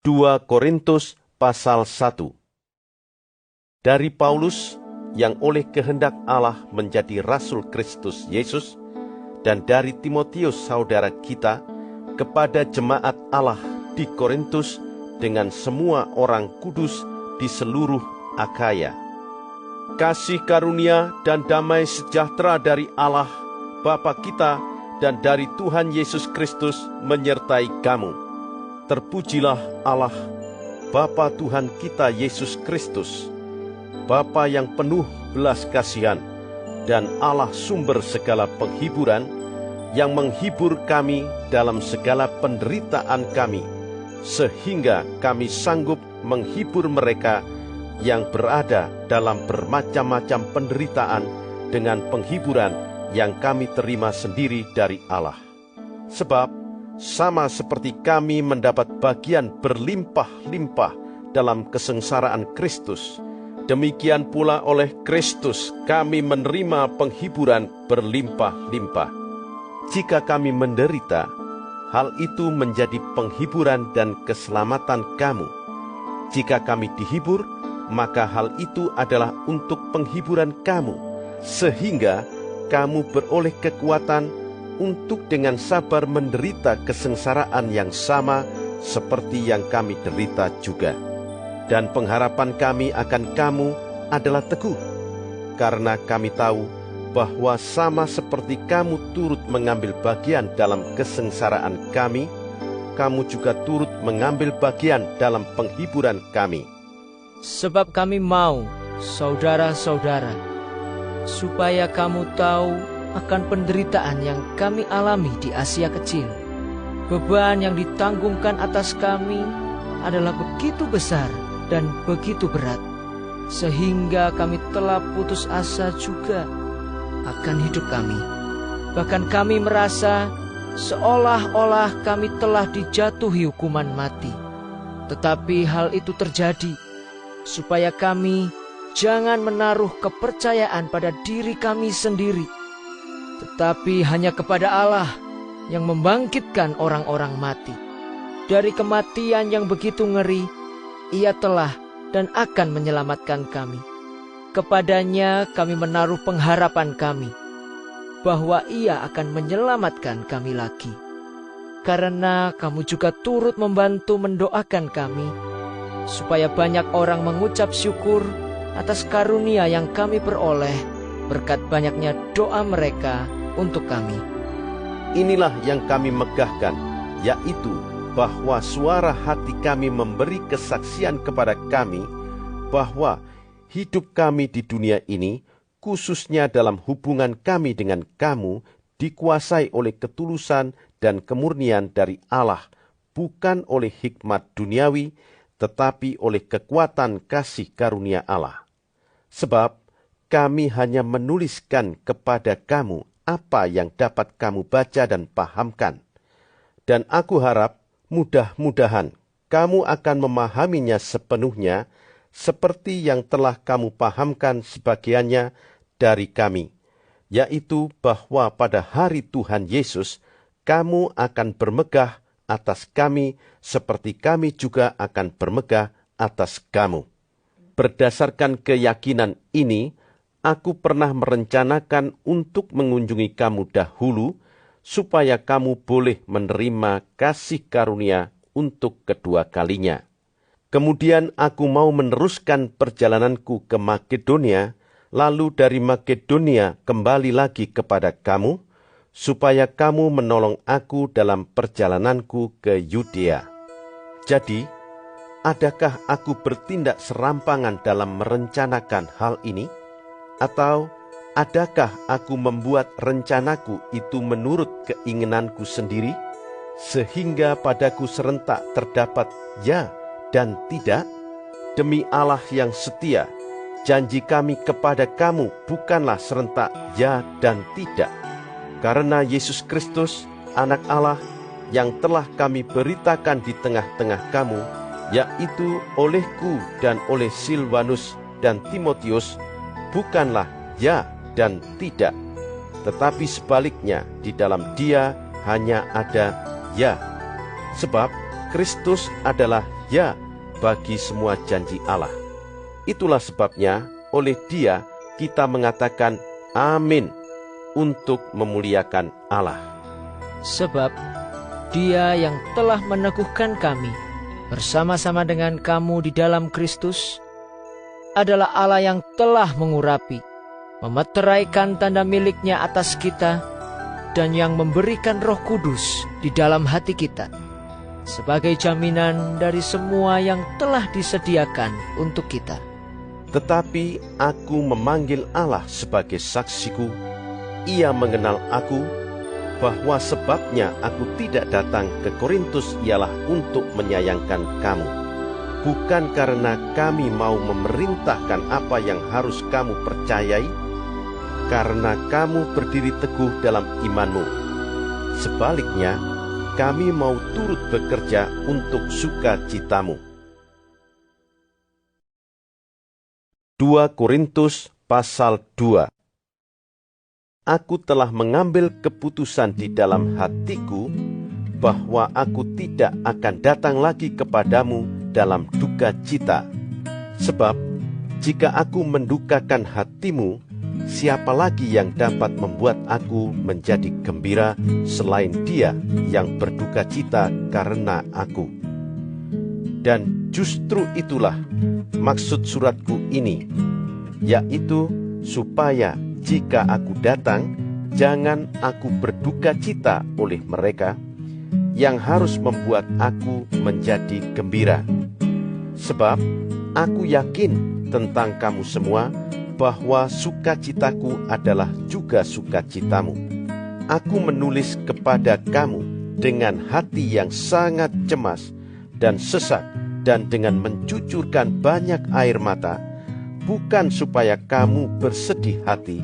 2 Korintus pasal 1. Dari Paulus, yang oleh kehendak Allah menjadi Rasul Kristus Yesus, dan dari Timotius saudara kita, kepada jemaat Allah di Korintus dengan semua orang kudus di seluruh Akhaya. Kasih karunia dan damai sejahtera dari Allah, Bapa kita, dan dari Tuhan Yesus Kristus menyertai kamu. Terpujilah Allah, Bapa Tuhan kita Yesus Kristus, Bapa yang penuh belas kasihan, dan Allah sumber segala penghiburan, yang menghibur kami dalam segala penderitaan kami, sehingga kami sanggup menghibur mereka yang berada dalam bermacam-macam penderitaan dengan penghiburan yang kami terima sendiri dari Allah. Sebab sama seperti kami mendapat bagian berlimpah-limpah dalam kesengsaraan Kristus, demikian pula oleh Kristus kami menerima penghiburan berlimpah-limpah. Jika kami menderita, hal itu menjadi penghiburan dan keselamatan kamu. Jika kami dihibur, maka hal itu adalah untuk penghiburan kamu, sehingga kamu beroleh kekuatan untuk dengan sabar menderita kesengsaraan yang sama seperti yang kami derita juga. Dan pengharapan kami akan kamu adalah teguh, karena kami tahu bahwa sama seperti kamu turut mengambil bagian dalam kesengsaraan kami, kamu juga turut mengambil bagian dalam penghiburan kami. Sebab kami mau, saudara-saudara, supaya kamu tahu akan penderitaan yang kami alami di Asia Kecil. Beban yang ditanggungkan atas kami adalah begitu besar dan begitu berat, sehingga kami telah putus asa juga akan hidup kami. Bahkan kami merasa seolah-olah kami telah dijatuhi hukuman mati. Tetapi hal itu terjadi supaya kami jangan menaruh kepercayaan pada diri kami sendiri, tetapi hanya kepada Allah yang membangkitkan orang-orang mati. Dari kematian yang begitu ngeri, Ia telah dan akan menyelamatkan kami. Kepadanya kami menaruh pengharapan kami, bahwa Ia akan menyelamatkan kami lagi. Karena kamu juga turut membantu mendoakan kami, supaya banyak orang mengucap syukur atas karunia yang kami peroleh berkat banyaknya doa mereka untuk kami. Inilah yang kami megahkan, yaitu bahwa suara hati kami memberi kesaksian kepada kami bahwa hidup kami di dunia ini, khususnya dalam hubungan kami dengan kamu, dikuasai oleh ketulusan dan kemurnian dari Allah, bukan oleh hikmat duniawi, tetapi oleh kekuatan kasih karunia Allah. Sebab kami hanya menuliskan kepada kamu apa yang dapat kamu baca dan pahamkan. Dan aku harap mudah-mudahan kamu akan memahaminya sepenuhnya, seperti yang telah kamu pahamkan sebagiannya dari kami, yaitu bahwa pada hari Tuhan Yesus kamu akan bermegah atas kami seperti kami juga akan bermegah atas kamu. Berdasarkan keyakinan ini, aku pernah merencanakan untuk mengunjungi kamu dahulu, supaya kamu boleh menerima kasih karunia untuk kedua kalinya. Kemudian aku mau meneruskan perjalananku ke Makedonia, lalu dari Makedonia kembali lagi kepada kamu, supaya kamu menolong aku dalam perjalananku ke Yudea. Jadi, adakah aku bertindak serampangan dalam merencanakan hal ini? Atau adakah aku membuat rencanaku itu menurut keinginanku sendiri, sehingga padaku serentak terdapat ya dan tidak? Demi Allah yang setia, janji kami kepada kamu bukanlah serentak ya dan tidak. Karena Yesus Kristus, Anak Allah, yang telah kami beritakan di tengah-tengah kamu, yaitu olehku dan oleh Silvanus dan Timotius, bukanlah ya dan tidak, tetapi sebaliknya di dalam Dia hanya ada ya. Sebab Kristus adalah ya bagi semua janji Allah. Itulah sebabnya oleh Dia kita mengatakan amin untuk memuliakan Allah. Sebab Dia yang telah meneguhkan kami bersama-sama dengan kamu di dalam Kristus adalah Allah yang telah mengurapi, memeteraikan tanda miliknya atas kita, dan yang memberikan Roh Kudus di dalam hati kita, sebagai jaminan dari semua yang telah disediakan untuk kita. Tetapi aku memanggil Allah sebagai saksiku, Ia mengenal aku, bahwa sebabnya aku tidak datang ke Korintus ialah untuk menyayangkan kamu. Bukan karena kami mau memerintahkan apa yang harus kamu percayai, karena kamu berdiri teguh dalam imanmu. Sebaliknya, kami mau turut bekerja untuk sukacitamu. 2 Korintus pasal 2. Aku telah mengambil keputusan di dalam hatiku bahwa aku tidak akan datang lagi kepadamu dalam duka cita. Sebab jika aku mendukakan hatimu, siapa lagi yang dapat membuat aku menjadi gembira selain Dia yang berduka cita karena aku? Dan justru itulah maksud suratku ini, yaitu supaya jika aku datang, jangan aku berduka cita oleh mereka yang harus membuat aku menjadi gembira. Sebab aku yakin tentang kamu semua bahwa sukacitaku adalah juga sukacitamu. Aku menulis kepada kamu dengan hati yang sangat cemas dan sesak dan dengan mencucurkan banyak air mata, bukan supaya kamu bersedih hati,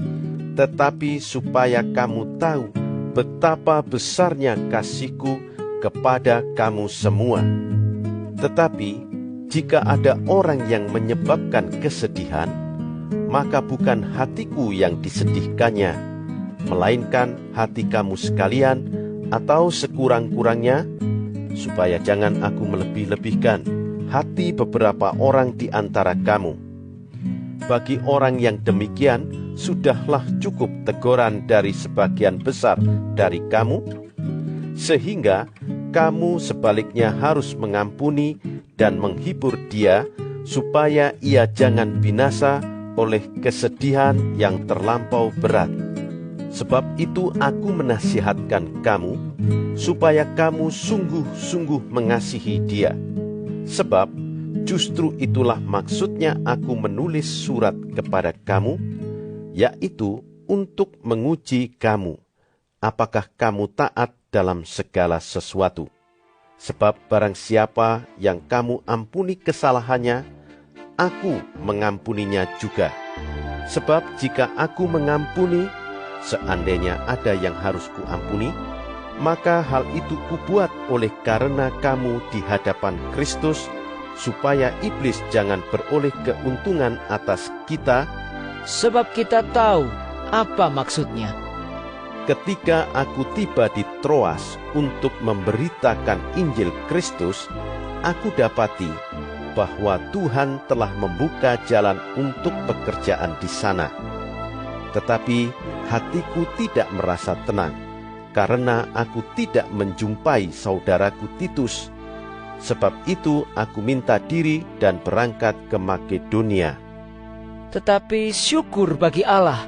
tetapi supaya kamu tahu betapa besarnya kasihku kepada kamu semua. Tetapi jika ada orang yang menyebabkan kesedihan, maka bukan hatiku yang disedihkannya, melainkan hati kamu sekalian, atau sekurang-kurangnya, supaya jangan aku melebih-lebihkan hati beberapa orang di antara kamu. Bagi orang yang demikian, sudahlah cukup teguran dari sebagian besar dari kamu, sehingga kamu sebaliknya harus mengampuni dan menghibur dia, supaya ia jangan binasa oleh kesedihan yang terlampau berat. Sebab itu aku menasihatkan kamu, supaya kamu sungguh-sungguh mengasihi dia. Sebab justru itulah maksudnya aku menulis surat kepada kamu, yaitu untuk menguji kamu, apakah kamu taat dalam segala sesuatu. Sebab barang siapa yang kamu ampuni kesalahannya, aku mengampuninya juga. Sebab jika aku mengampuni, seandainya ada yang harus kuampuni, maka hal itu kubuat oleh karena kamu di hadapan Kristus, supaya iblis jangan beroleh keuntungan atas kita. Sebab kita tahu apa maksudnya. Ketika aku tiba di Troas untuk memberitakan Injil Kristus, aku dapati bahwa Tuhan telah membuka jalan untuk pekerjaan di sana. Tetapi hatiku tidak merasa tenang, karena aku tidak menjumpai saudaraku Titus. Sebab itu aku minta diri dan berangkat ke Makedonia. Tetapi syukur bagi Allah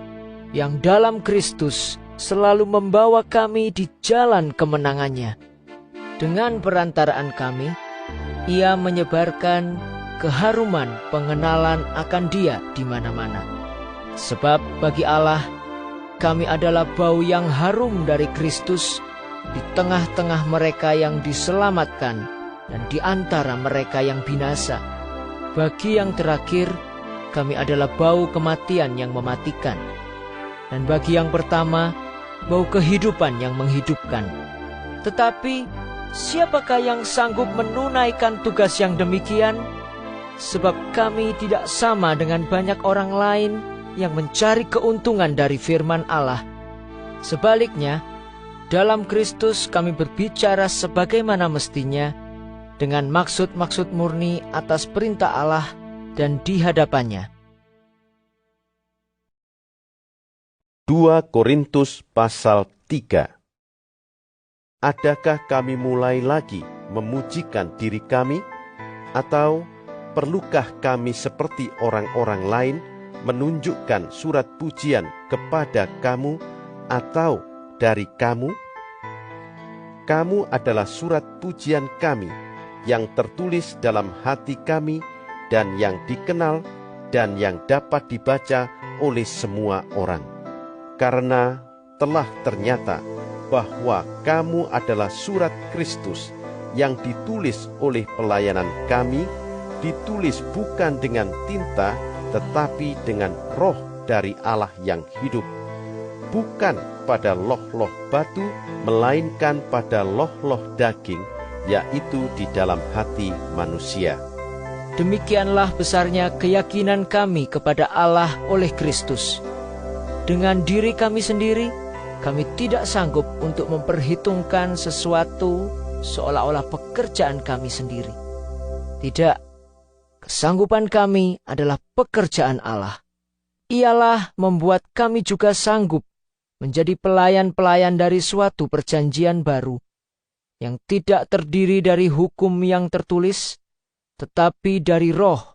yang dalam Kristus selalu membawa kami di jalan kemenangannya. Dengan perantaraan kami, Ia menyebarkan keharuman pengenalan akan Dia di mana-mana. Sebab bagi Allah, kami adalah bau yang harum dari Kristus di tengah-tengah mereka yang diselamatkan dan di antara mereka yang binasa. Bagi yang terakhir, kami adalah bau kematian yang mematikan. Dan bagi yang pertama, bau kehidupan yang menghidupkan. Tetapi siapakah yang sanggup menunaikan tugas yang demikian? Sebab kami tidak sama dengan banyak orang lain yang mencari keuntungan dari firman Allah. Sebaliknya, dalam Kristus kami berbicara sebagaimana mestinya, dengan maksud-maksud murni atas perintah Allah dan di hadapannya. 2 Korintus pasal 3. Adakah kami mulai lagi memujikan diri kami? Atau perlukah kami seperti orang-orang lain menunjukkan surat pujian kepada kamu atau dari kamu? Kamu adalah surat pujian kami yang tertulis dalam hati kami dan yang dikenal dan yang dapat dibaca oleh semua orang. Karena telah ternyata bahwa kamu adalah surat Kristus yang ditulis oleh pelayanan kami, ditulis bukan dengan tinta tetapi dengan roh dari Allah yang hidup, bukan pada loh-loh batu melainkan pada loh-loh daging, yaitu di dalam hati manusia. Demikianlah besarnya keyakinan kami kepada Allah oleh Kristus. Dengan diri kami sendiri, kami tidak sanggup untuk memperhitungkan sesuatu seolah-olah pekerjaan kami sendiri. Tidak, kesanggupan kami adalah pekerjaan Allah. Ialah membuat kami juga sanggup menjadi pelayan-pelayan dari suatu perjanjian baru, yang tidak terdiri dari hukum yang tertulis, tetapi dari roh.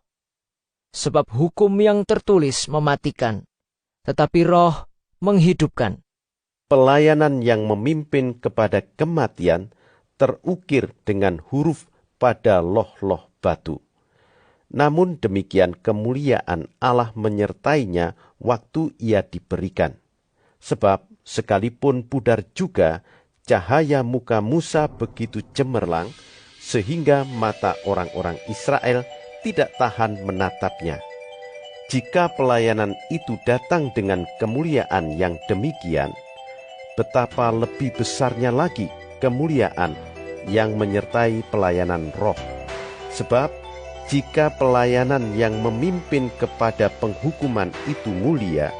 Sebab hukum yang tertulis mematikan, tetapi roh menghidupkan. Pelayanan yang memimpin kepada kematian terukir dengan huruf pada loh-loh batu. Namun demikian kemuliaan Allah menyertainya waktu ia diberikan. Sebab sekalipun pudar juga, cahaya muka Musa begitu cemerlang, sehingga mata orang-orang Israel tidak tahan menatapnya. Jika pelayanan itu datang dengan kemuliaan yang demikian, betapa lebih besarnya lagi kemuliaan yang menyertai pelayanan roh. Sebab jika pelayanan yang memimpin kepada penghukuman itu mulia,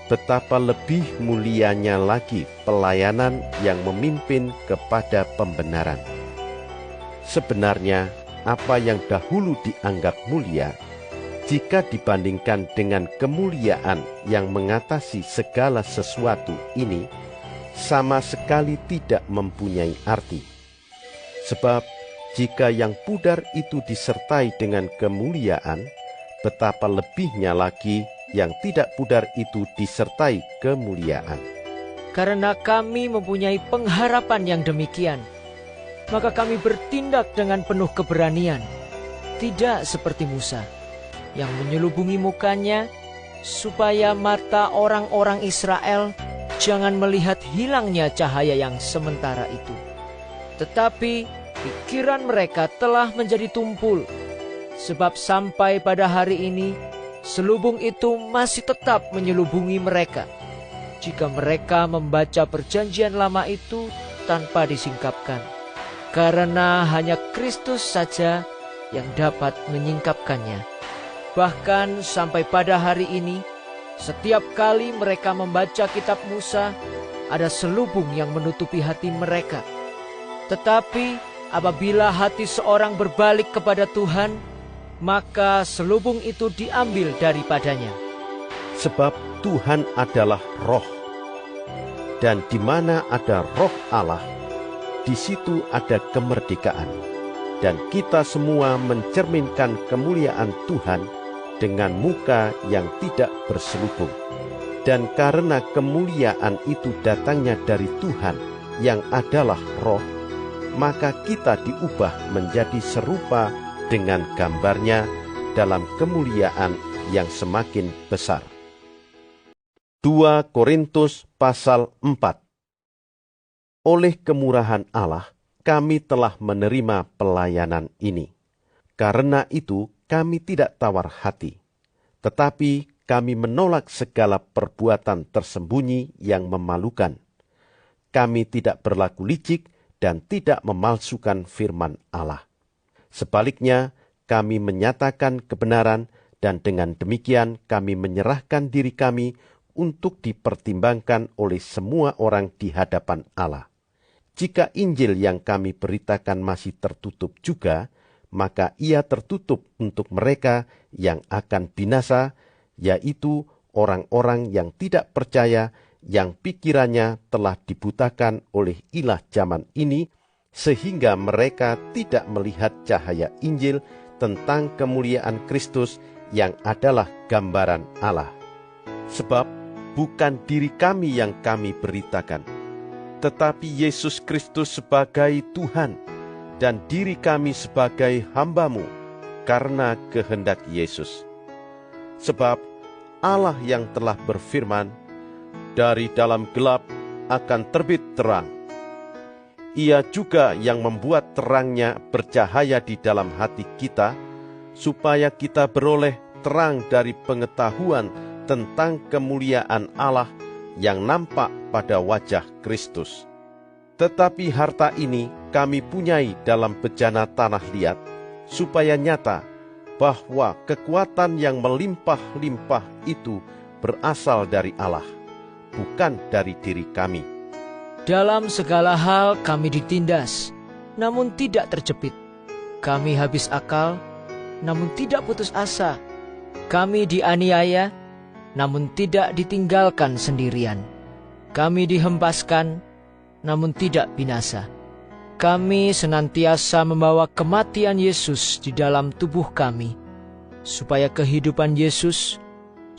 betapa lebih mulianya lagi pelayanan yang memimpin kepada pembenaran. Sebenarnya apa yang dahulu dianggap mulia, jika dibandingkan dengan kemuliaan yang mengatasi segala sesuatu ini, sama sekali tidak mempunyai arti. Sebab jika yang pudar itu disertai dengan kemuliaan, betapa lebihnya lagi yang tidak pudar itu disertai kemuliaan. Karena kami mempunyai pengharapan yang demikian, maka kami bertindak dengan penuh keberanian, tidak seperti Musa, yang menyelubungi mukanya, supaya mata orang-orang Israel jangan melihat hilangnya cahaya yang sementara itu. Tetapi pikiran mereka telah menjadi tumpul, sebab sampai pada hari ini, selubung itu masih tetap menyelubungi mereka, jika mereka membaca perjanjian lama itu tanpa disingkapkan. Karena hanya Kristus saja yang dapat menyingkapkannya. Bahkan sampai pada hari ini, setiap kali mereka membaca kitab Musa, ada selubung yang menutupi hati mereka. Tetapi apabila hati seorang berbalik kepada Tuhan, maka selubung itu diambil daripadanya. Sebab Tuhan adalah roh, dan di mana ada roh Allah, di situ ada kemerdekaan. Dan kita semua mencerminkan kemuliaan Tuhan dengan muka yang tidak berselubung. Dan karena kemuliaan itu datangnya dari Tuhan yang adalah roh, maka kita diubah menjadi serupa dengan gambarnya dalam kemuliaan yang semakin besar. 2 Korintus pasal 4. Oleh kemurahan Allah, kami telah menerima pelayanan ini. Karena itu, kami tidak tawar hati, tetapi kami menolak segala perbuatan tersembunyi yang memalukan. Kami tidak berlaku licik dan tidak memalsukan firman Allah. Sebaliknya, kami menyatakan kebenaran, dan dengan demikian kami menyerahkan diri kami untuk dipertimbangkan oleh semua orang di hadapan Allah. Jika Injil yang kami beritakan masih tertutup juga, maka ia tertutup untuk mereka yang akan binasa, yaitu orang-orang yang tidak percaya, yang pikirannya telah dibutakan oleh ilah zaman ini, sehingga mereka tidak melihat cahaya Injil tentang kemuliaan Kristus yang adalah gambaran Allah. Sebab bukan diri kami yang kami beritakan, tetapi Yesus Kristus sebagai Tuhan, dan diri kami sebagai hamba-Mu karena kehendak Yesus. Sebab Allah yang telah berfirman, dari dalam gelap akan terbit terang. Ia juga yang membuat terangnya bercahaya di dalam hati kita, supaya kita beroleh terang dari pengetahuan tentang kemuliaan Allah yang nampak pada wajah Kristus. Tetapi harta ini kami punyai dalam bejana tanah liat, supaya nyata bahwa kekuatan yang melimpah-limpah itu berasal dari Allah, bukan dari diri kami. Dalam segala hal kami ditindas, namun tidak terjepit. Kami habis akal, namun tidak putus asa. Kami dianiaya, namun tidak ditinggalkan sendirian. Kami dihempaskan, namun tidak binasa. Kami senantiasa membawa kematian Yesus di dalam tubuh kami, supaya kehidupan Yesus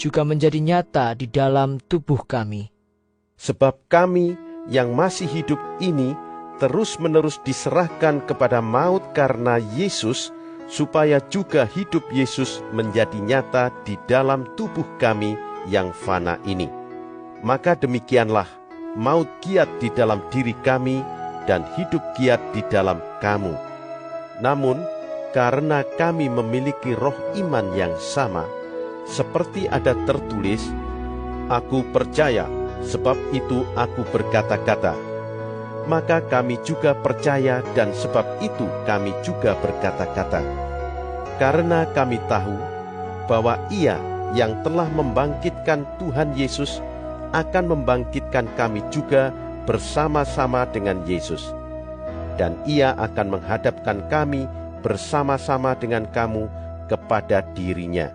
juga menjadi nyata di dalam tubuh kami. Sebab kami yang masih hidup ini terus-menerus diserahkan kepada maut karena Yesus, supaya juga hidup Yesus menjadi nyata di dalam tubuh kami yang fana ini. Maka demikianlah, maut giat di dalam diri kami, dan hidup giat di dalam kamu. Namun, karena kami memiliki roh iman yang sama, seperti ada tertulis, "Aku percaya, sebab itu aku berkata-kata." Maka kami juga percaya, dan sebab itu kami juga berkata-kata. Karena kami tahu bahwa Ia yang telah membangkitkan Tuhan Yesus akan membangkitkan kami juga bersama-sama dengan Yesus. Dan Ia akan menghadapkan kami bersama-sama dengan kamu kepada diri-Nya.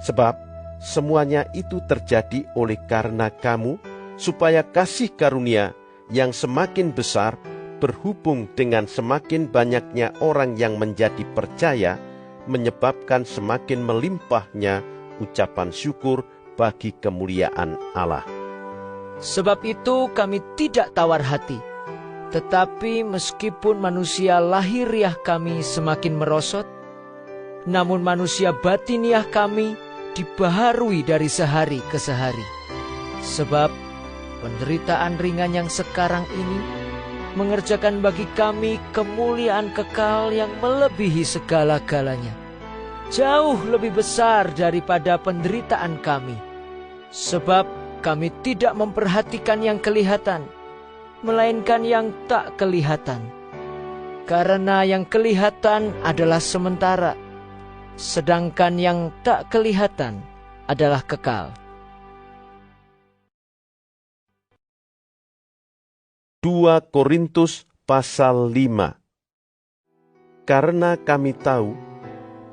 Sebab semuanya itu terjadi oleh karena kamu, supaya kasih karunia yang semakin besar berhubung dengan semakin banyaknya orang yang menjadi percaya, menyebabkan semakin melimpahnya ucapan syukur bagi kemuliaan Allah. Sebab itu kami tidak tawar hati, tetapi meskipun manusia lahiriah kami semakin merosot, namun manusia batiniah kami dibaharui dari sehari ke sehari. Sebab penderitaan ringan yang sekarang ini mengerjakan bagi kami kemuliaan kekal yang melebihi segala-galanya, jauh lebih besar daripada penderitaan kami. Sebab kami tidak memperhatikan yang kelihatan, melainkan yang tak kelihatan. Karena yang kelihatan adalah sementara, sedangkan yang tak kelihatan adalah kekal. 2 Korintus pasal 5. Karena kami tahu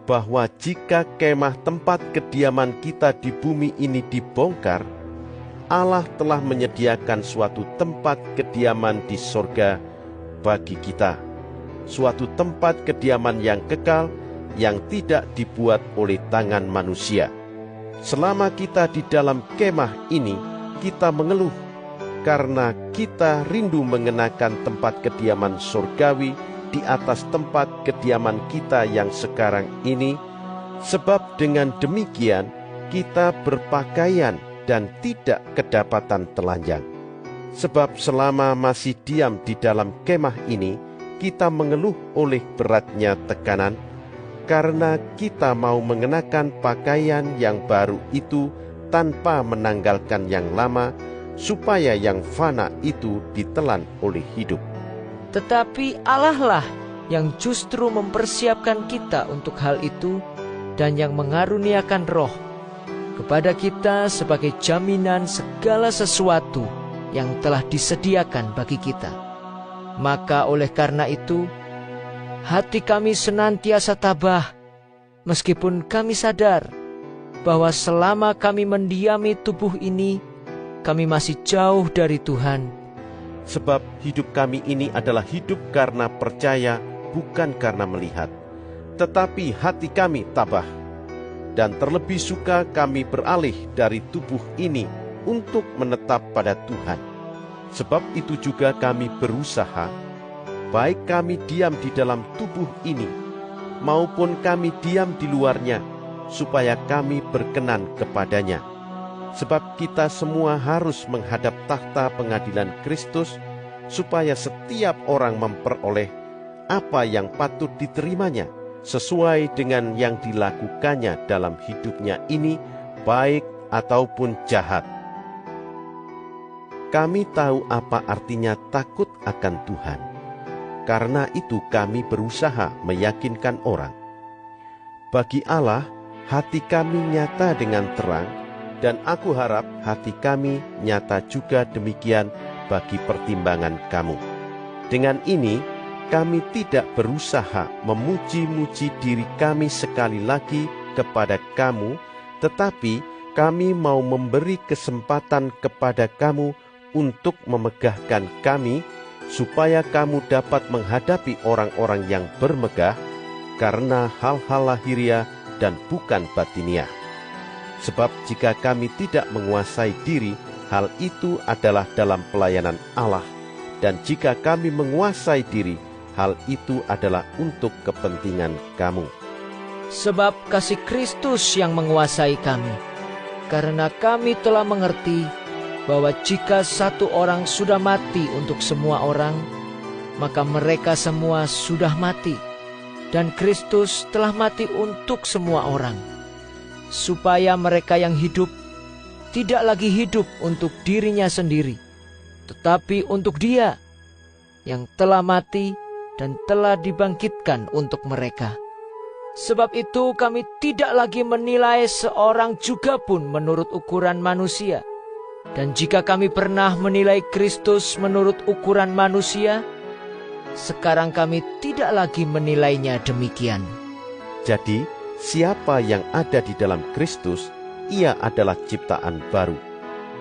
bahwa jika kemah tempat kediaman kita di bumi ini dibongkar, Allah telah menyediakan suatu tempat kediaman di sorga bagi kita, suatu tempat kediaman yang kekal, yang tidak dibuat oleh tangan manusia. Selama kita di dalam kemah ini, kita mengeluh, karena kita rindu mengenakan tempat kediaman surgawi di atas tempat kediaman kita yang sekarang ini, sebab dengan demikian kita berpakaian dan tidak kedapatan telanjang. Sebab selama masih diam di dalam kemah ini, kita mengeluh oleh beratnya tekanan, karena kita mau mengenakan pakaian yang baru itu tanpa menanggalkan yang lama, supaya yang fana itu ditelan oleh hidup. Tetapi Allah lah yang justru mempersiapkan kita untuk hal itu, dan yang mengaruniakan roh kepada kita sebagai jaminan segala sesuatu yang telah disediakan bagi kita. Maka oleh karena itu, hati kami senantiasa tabah, meskipun kami sadar bahwa selama kami mendiami tubuh ini, kami masih jauh dari Tuhan. Sebab hidup kami ini adalah hidup karena percaya, bukan karena melihat. Tetapi hati kami tabah, dan terlebih suka kami beralih dari tubuh ini untuk menetap pada Tuhan. Sebab itu juga kami berusaha, baik kami diam di dalam tubuh ini, maupun kami diam di luarnya, supaya kami berkenan kepadanya. Sebab kita semua harus menghadap takhta pengadilan Kristus, supaya setiap orang memperoleh apa yang patut diterimanya, sesuai dengan yang dilakukannya dalam hidupnya ini, baik ataupun jahat. Kami tahu apa artinya takut akan Tuhan. Karena itu kami berusaha meyakinkan orang. Bagi Allah, hati kami nyata dengan terang, dan aku harap hati kami nyata juga demikian bagi pertimbangan kamu. Dengan ini, kami tidak berusaha memuji-muji diri kami sekali lagi kepada kamu, tetapi kami mau memberi kesempatan kepada kamu untuk memegahkan kami, supaya kamu dapat menghadapi orang-orang yang bermegah karena hal-hal lahiriah dan bukan batiniah. Sebab jika kami tidak menguasai diri, hal itu adalah dalam pelayanan Allah, dan jika kami menguasai diri, hal itu adalah untuk kepentingan kamu. Sebab kasih Kristus yang menguasai kami, karena kami telah mengerti bahwa jika satu orang sudah mati untuk semua orang, maka mereka semua sudah mati, dan Kristus telah mati untuk semua orang, supaya mereka yang hidup tidak lagi hidup untuk dirinya sendiri, tetapi untuk Dia yang telah mati dan telah dibangkitkan untuk mereka. Sebab itu kami tidak lagi menilai seorang juga pun menurut ukuran manusia. Dan jika kami pernah menilai Kristus menurut ukuran manusia, sekarang kami tidak lagi menilainya demikian. Jadi, siapa yang ada di dalam Kristus, ia adalah ciptaan baru.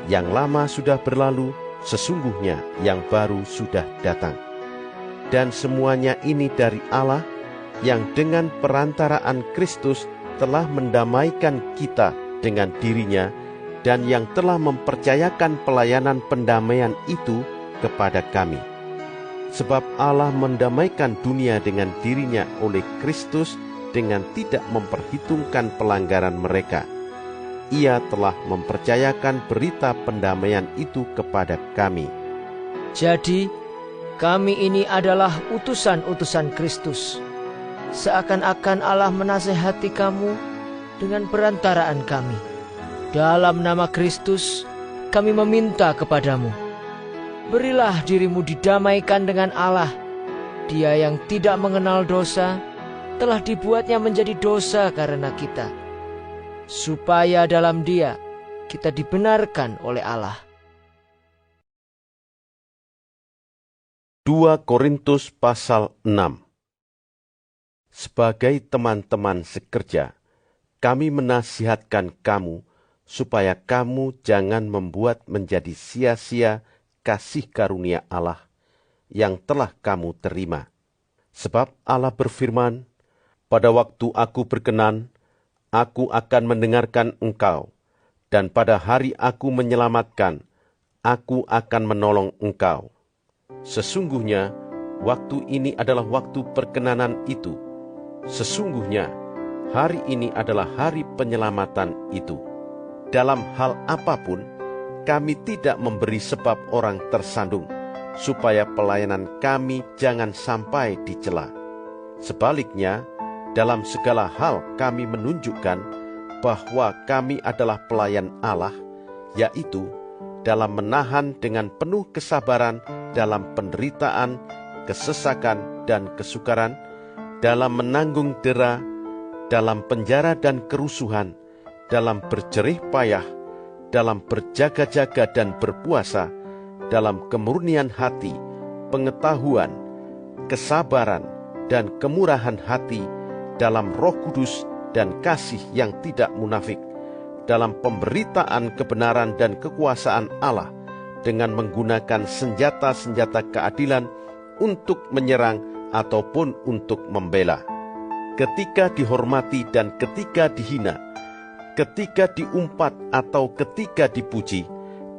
Yang lama sudah berlalu, sesungguhnya yang baru sudah datang. Dan semuanya ini dari Allah, yang dengan perantaraan Kristus telah mendamaikan kita dengan dirinya, dan yang telah mempercayakan pelayanan pendamaian itu kepada kami. Sebab Allah mendamaikan dunia dengan dirinya oleh Kristus dengan tidak memperhitungkan pelanggaran mereka. Ia telah mempercayakan berita pendamaian itu kepada kami. Jadi, kami ini adalah utusan-utusan Kristus. Seakan-akan Allah menasehati kamu dengan perantaraan kami. Dalam nama Kristus, kami meminta kepadamu, berilah dirimu didamaikan dengan Allah. Dia yang tidak mengenal dosa, telah dibuatnya menjadi dosa karena kita, supaya dalam Dia kita dibenarkan oleh Allah. 2 Korintus pasal 6. Sebagai teman-teman sekerja, kami menasihatkan kamu supaya kamu jangan membuat menjadi sia-sia kasih karunia Allah yang telah kamu terima. Sebab Allah berfirman, "Pada waktu aku berkenan, aku akan mendengarkan engkau, dan pada hari aku menyelamatkan, aku akan menolong engkau." Sesungguhnya, waktu ini adalah waktu perkenanan itu. Sesungguhnya, hari ini adalah hari penyelamatan itu. Dalam hal apapun, kami tidak memberi sebab orang tersandung, supaya pelayanan kami jangan sampai dicela. Sebaliknya, dalam segala hal kami menunjukkan bahwa kami adalah pelayan Allah, yaitu dalam menahan dengan penuh kesabaran dalam penderitaan, kesesakan, dan kesukaran, dalam menanggung dera, dalam penjara dan kerusuhan, dalam berjerih payah, dalam berjaga-jaga dan berpuasa, dalam kemurnian hati, pengetahuan, kesabaran, dan kemurahan hati dalam Roh Kudus dan kasih yang tidak munafik, dalam pemberitaan kebenaran dan kekuasaan Allah, dengan menggunakan senjata-senjata keadilan untuk menyerang ataupun untuk membela. Ketika dihormati dan ketika dihina, ketika diumpat atau ketika dipuji,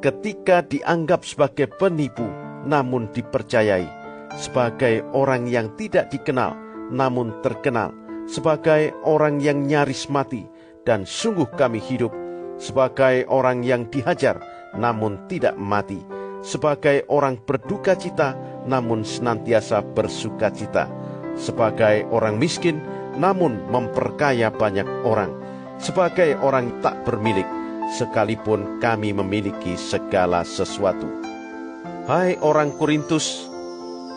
ketika dianggap sebagai penipu namun dipercayai, sebagai orang yang tidak dikenal namun terkenal, sebagai orang yang nyaris mati dan sungguh kami hidup, sebagai orang yang dihajar namun tidak mati, sebagai orang berduka cita namun senantiasa bersuka cita, sebagai orang miskin namun memperkaya banyak orang, sebagai orang tak bermilik sekalipun kami memiliki segala sesuatu. Hai orang Korintus,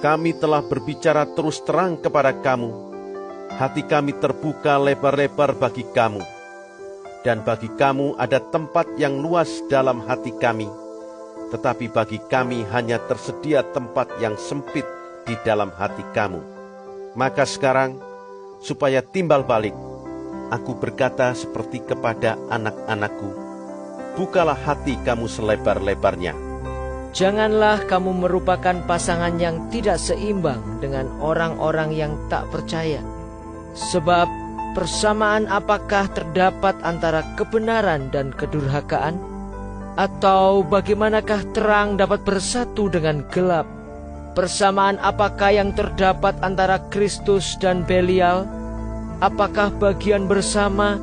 kami telah berbicara terus terang kepada kamu. Hati kami terbuka lebar-lebar bagi kamu, dan bagi kamu ada tempat yang luas dalam hati kami, tetapi bagi kami hanya tersedia tempat yang sempit di dalam hati kamu. Maka sekarang, supaya timbal balik, aku berkata seperti kepada anak-anakku, bukalah hati kamu selebar-lebarnya. Janganlah kamu merupakan pasangan yang tidak seimbang dengan orang-orang yang tak percaya. Sebab persamaan apakah terdapat antara kebenaran dan kedurhakaan? Atau bagaimanakah terang dapat bersatu dengan gelap? Persamaan apakah yang terdapat antara Kristus dan Belial? Apakah bagian bersama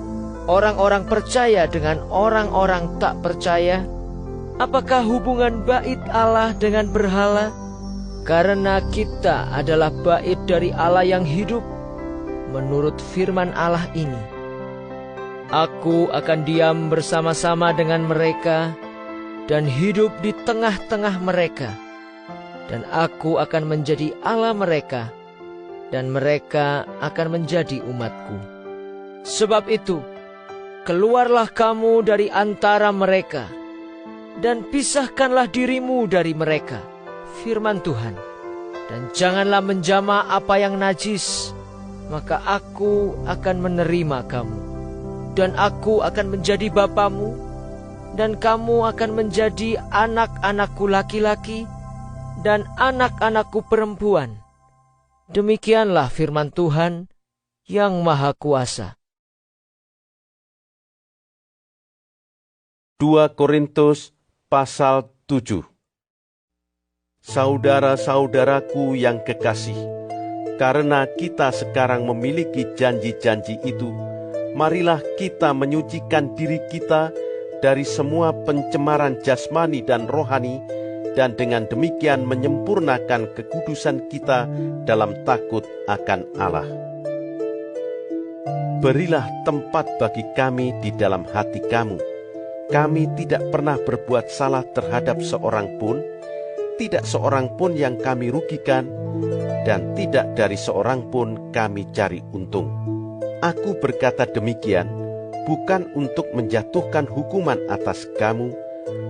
orang-orang percaya dengan orang-orang tak percaya? Apakah hubungan bait Allah dengan berhala? Karena kita adalah bait dari Allah yang hidup. Menurut firman Allah ini, aku akan diam bersama-sama dengan mereka dan hidup di tengah-tengah mereka, dan aku akan menjadi Allah mereka, dan mereka akan menjadi umatku. Sebab itu, keluarlah kamu dari antara mereka, dan pisahkanlah dirimu dari mereka, firman Tuhan, dan janganlah menjamah apa yang najis, maka aku akan menerima kamu, dan aku akan menjadi bapamu, dan kamu akan menjadi anak-anakku laki-laki dan anak-anakku perempuan. Demikianlah firman Tuhan yang Maha Kuasa. 2 Korintus pasal 7. Saudara-saudaraku yang kekasih, karena kita sekarang memiliki janji-janji itu, marilah kita menyucikan diri kita dari semua pencemaran jasmani dan rohani, dan dengan demikian menyempurnakan kekudusan kita dalam takut akan Allah. Berilah tempat bagi kami di dalam hati kamu. Kami tidak pernah berbuat salah terhadap seorang pun, tidak seorang pun yang kami rugikan, dan tidak dari seorang pun kami cari untung. Aku berkata demikian bukan untuk menjatuhkan hukuman atas kamu,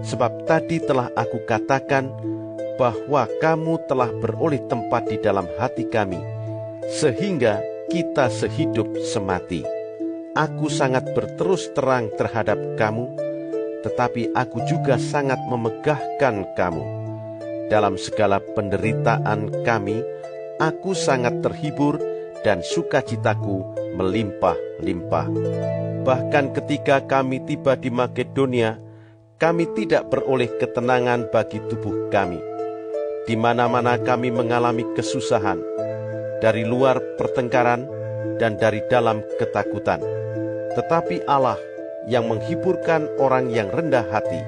sebab tadi telah aku katakan bahwa kamu telah beroleh tempat di dalam hati kami, sehingga kita sehidup semati. Aku sangat berterus terang terhadap kamu, tetapi aku juga sangat memegahkan kamu. Dalam segala penderitaan kami, aku sangat terhibur dan sukacitaku melimpah-limpah. Bahkan ketika kami tiba di Makedonia, kami tidak beroleh ketenangan bagi tubuh kami. Di mana-mana kami mengalami kesusahan, dari luar pertengkaran dan dari dalam ketakutan. Tetapi Allah yang menghiburkan orang yang rendah hati,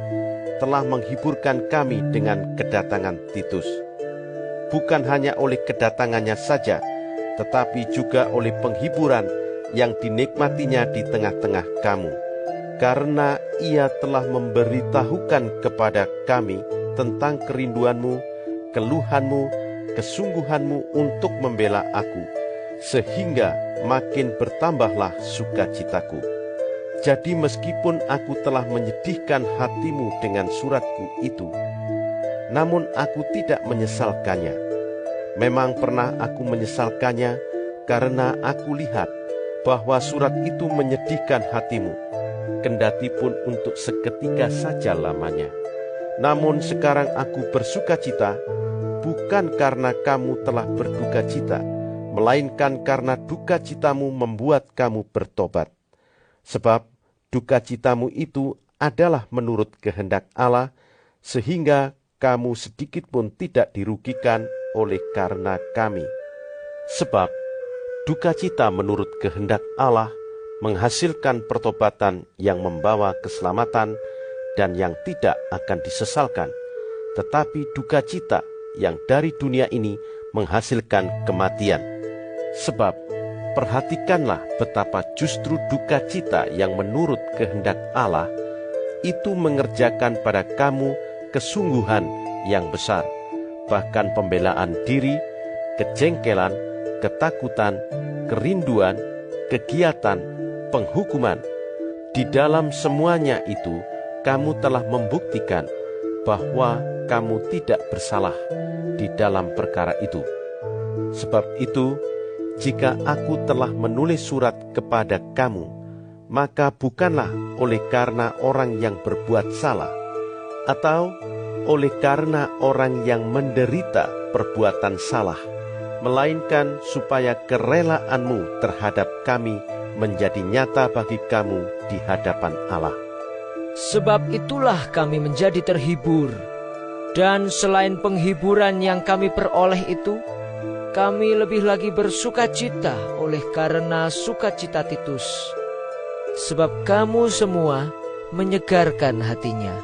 telah menghiburkan kami dengan kedatangan Titus. Bukan hanya oleh kedatangannya saja, tetapi juga oleh penghiburan yang dinikmatinya di tengah-tengah kamu. Karena ia telah memberitahukan kepada kami tentang kerinduanmu, keluhanmu, kesungguhanmu untuk membela aku, sehingga makin bertambahlah sukacitaku. Jadi meskipun aku telah menyedihkan hatimu dengan suratku itu, namun aku tidak menyesalkannya, Memang pernah aku menyesalkannya, karena aku lihat bahwa surat itu menyedihkan hatimu, kendati pun untuk seketika saja lamanya. Namun sekarang aku bersukacita, bukan karena kamu telah berduka cita, melainkan karena duka citamu membuat kamu bertobat. Sebab duka citamu itu adalah menurut kehendak Allah, sehingga kamu sedikit pun tidak dirugikan oleh karena kami. Sebab duka cita menurut kehendak Allah menghasilkan pertobatan yang membawa keselamatan dan yang tidak akan disesalkan. Tetapi duka cita yang dari dunia ini menghasilkan kematian. Sebab perhatikanlah betapa justru duka cita yang menurut kehendak Allah itu mengerjakan pada kamu kesungguhan yang besar, bahkan pembelaan diri, kejengkelan, ketakutan, kerinduan, kegiatan, penghukuman. Di dalam semuanya itu, kamu telah membuktikan bahwa kamu tidak bersalah di dalam perkara itu. Sebab itu, jika aku telah menulis surat kepada kamu, maka bukanlah oleh karena orang yang berbuat salah, atau oleh karena orang yang menderita perbuatan salah, melainkan supaya kerelaanmu terhadap kami menjadi nyata bagi kamu di hadapan Allah. Sebab itulah kami menjadi terhibur. Dan selain penghiburan yang kami peroleh itu, kami lebih lagi bersukacita oleh karena sukacita Titus. Sebab kamu semua menyegarkan hatinya.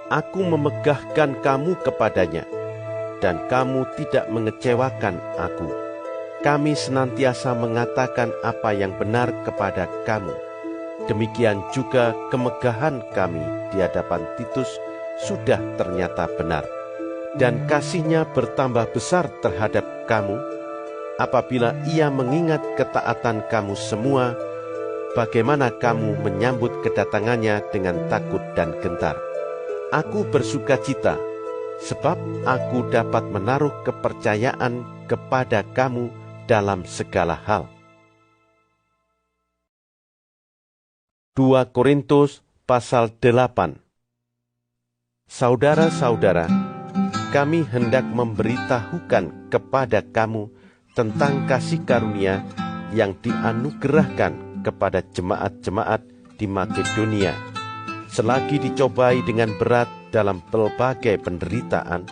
Aku memegahkan kamu kepadanya, dan kamu tidak mengecewakan aku. Kami senantiasa mengatakan apa yang benar kepada kamu. Demikian juga kemegahan kami di hadapan Titus sudah ternyata benar. Dan kasihnya bertambah besar terhadap kamu, apabila ia mengingat ketaatan kamu semua, bagaimana kamu menyambut kedatangannya dengan takut dan gentar. Aku bersukacita, sebab aku dapat menaruh kepercayaan kepada kamu dalam segala hal. 2 Korintus pasal 8. Saudara-saudara, kami hendak memberitahukan kepada kamu tentang kasih karunia yang dianugerahkan kepada jemaat-jemaat di Makedonia. Selagi dicobai dengan berat dalam pelbagai penderitaan,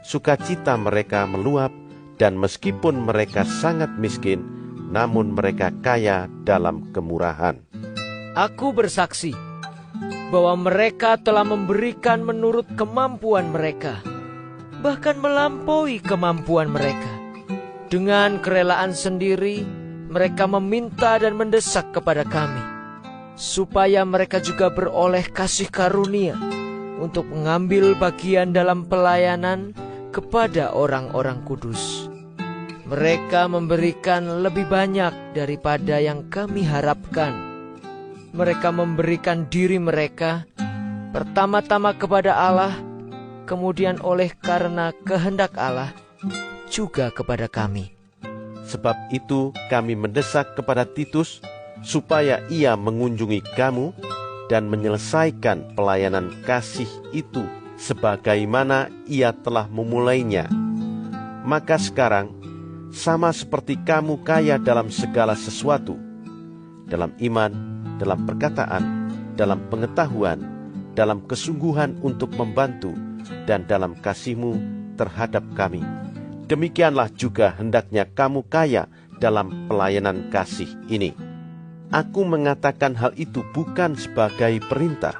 sukacita mereka meluap, dan meskipun mereka sangat miskin, namun mereka kaya dalam kemurahan. Aku bersaksi bahwa mereka telah memberikan menurut kemampuan mereka, bahkan melampaui kemampuan mereka. Dengan kerelaan sendiri, mereka meminta dan mendesak kepada kami, supaya mereka juga beroleh kasih karunia untuk mengambil bagian dalam pelayanan kepada orang-orang kudus. Mereka memberikan lebih banyak daripada yang kami harapkan. Mereka memberikan diri mereka pertama-tama kepada Allah, kemudian oleh karena kehendak Allah juga kepada kami. Sebab itu kami mendesak kepada Titus supaya ia mengunjungi kamu dan menyelesaikan pelayanan kasih itu sebagaimana ia telah memulainya. Maka sekarang, sama seperti kamu kaya dalam segala sesuatu, dalam iman, dalam perkataan, dalam pengetahuan, dalam kesungguhan untuk membantu, dan dalam kasihmu terhadap kami, demikianlah juga hendaknya kamu kaya dalam pelayanan kasih ini. Aku mengatakan hal itu bukan sebagai perintah,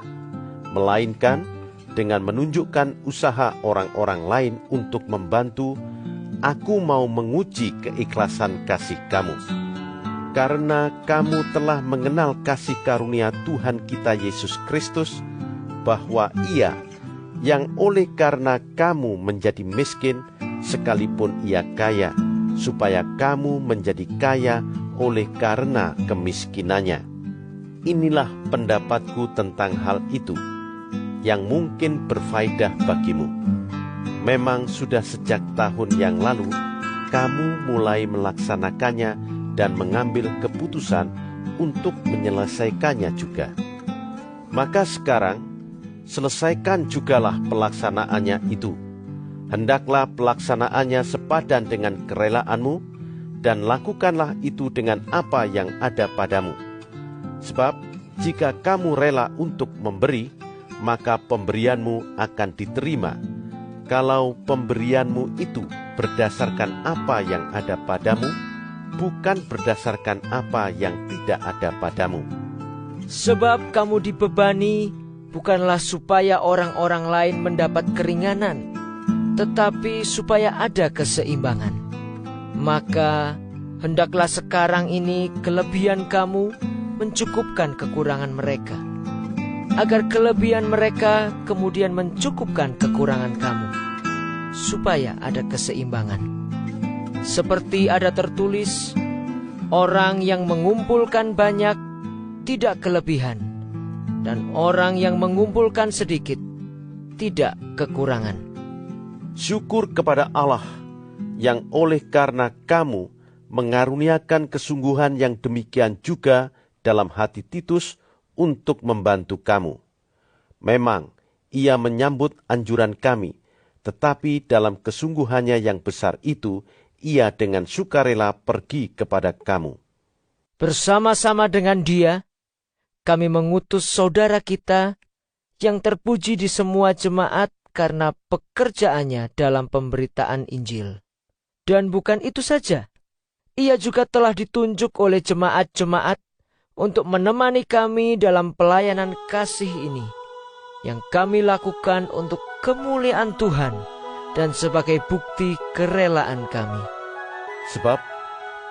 melainkan dengan menunjukkan usaha orang-orang lain untuk membantu. Aku mau menguji keikhlasan kasih kamu, karena kamu telah mengenal kasih karunia Tuhan kita Yesus Kristus, bahwa Ia yang oleh karena kamu menjadi miskin, sekalipun Ia kaya, supaya kamu menjadi kaya oleh karena kemiskinannya. Inilah pendapatku tentang hal itu, yang mungkin berfaedah bagimu. Memang sudah sejak tahun yang lalu, kamu mulai melaksanakannya dan mengambil keputusan untuk menyelesaikannya juga. Maka sekarang, selesaikan jugalah pelaksanaannya itu. Hendaklah pelaksanaannya sepadan dengan kerelaanmu, dan lakukanlah itu dengan apa yang ada padamu. Sebab jika kamu rela untuk memberi, maka pemberianmu akan diterima. Kalau pemberianmu itu berdasarkan apa yang ada padamu, bukan berdasarkan apa yang tidak ada padamu. Sebab kamu dibebani bukanlah supaya orang-orang lain mendapat keringanan, tetapi supaya ada keseimbangan. Maka hendaklah sekarang ini kelebihan kamu mencukupkan kekurangan mereka, agar kelebihan mereka kemudian mencukupkan kekurangan kamu, supaya ada keseimbangan. Seperti ada tertulis, orang yang mengumpulkan banyak tidak kelebihan, dan orang yang mengumpulkan sedikit tidak kekurangan. Syukur kepada Allah yang oleh karena kamu mengaruniakan kesungguhan yang demikian juga dalam hati Titus untuk membantu kamu. Memang ia menyambut anjuran kami, tetapi dalam kesungguhannya yang besar itu, ia dengan sukarela pergi kepada kamu. Bersama-sama dengan dia, kami mengutus saudara kita yang terpuji di semua jemaat karena pekerjaannya dalam pemberitaan Injil. Dan bukan itu saja, ia juga telah ditunjuk oleh jemaat-jemaat untuk menemani kami dalam pelayanan kasih ini, yang kami lakukan untuk kemuliaan Tuhan dan sebagai bukti kerelaan kami. Sebab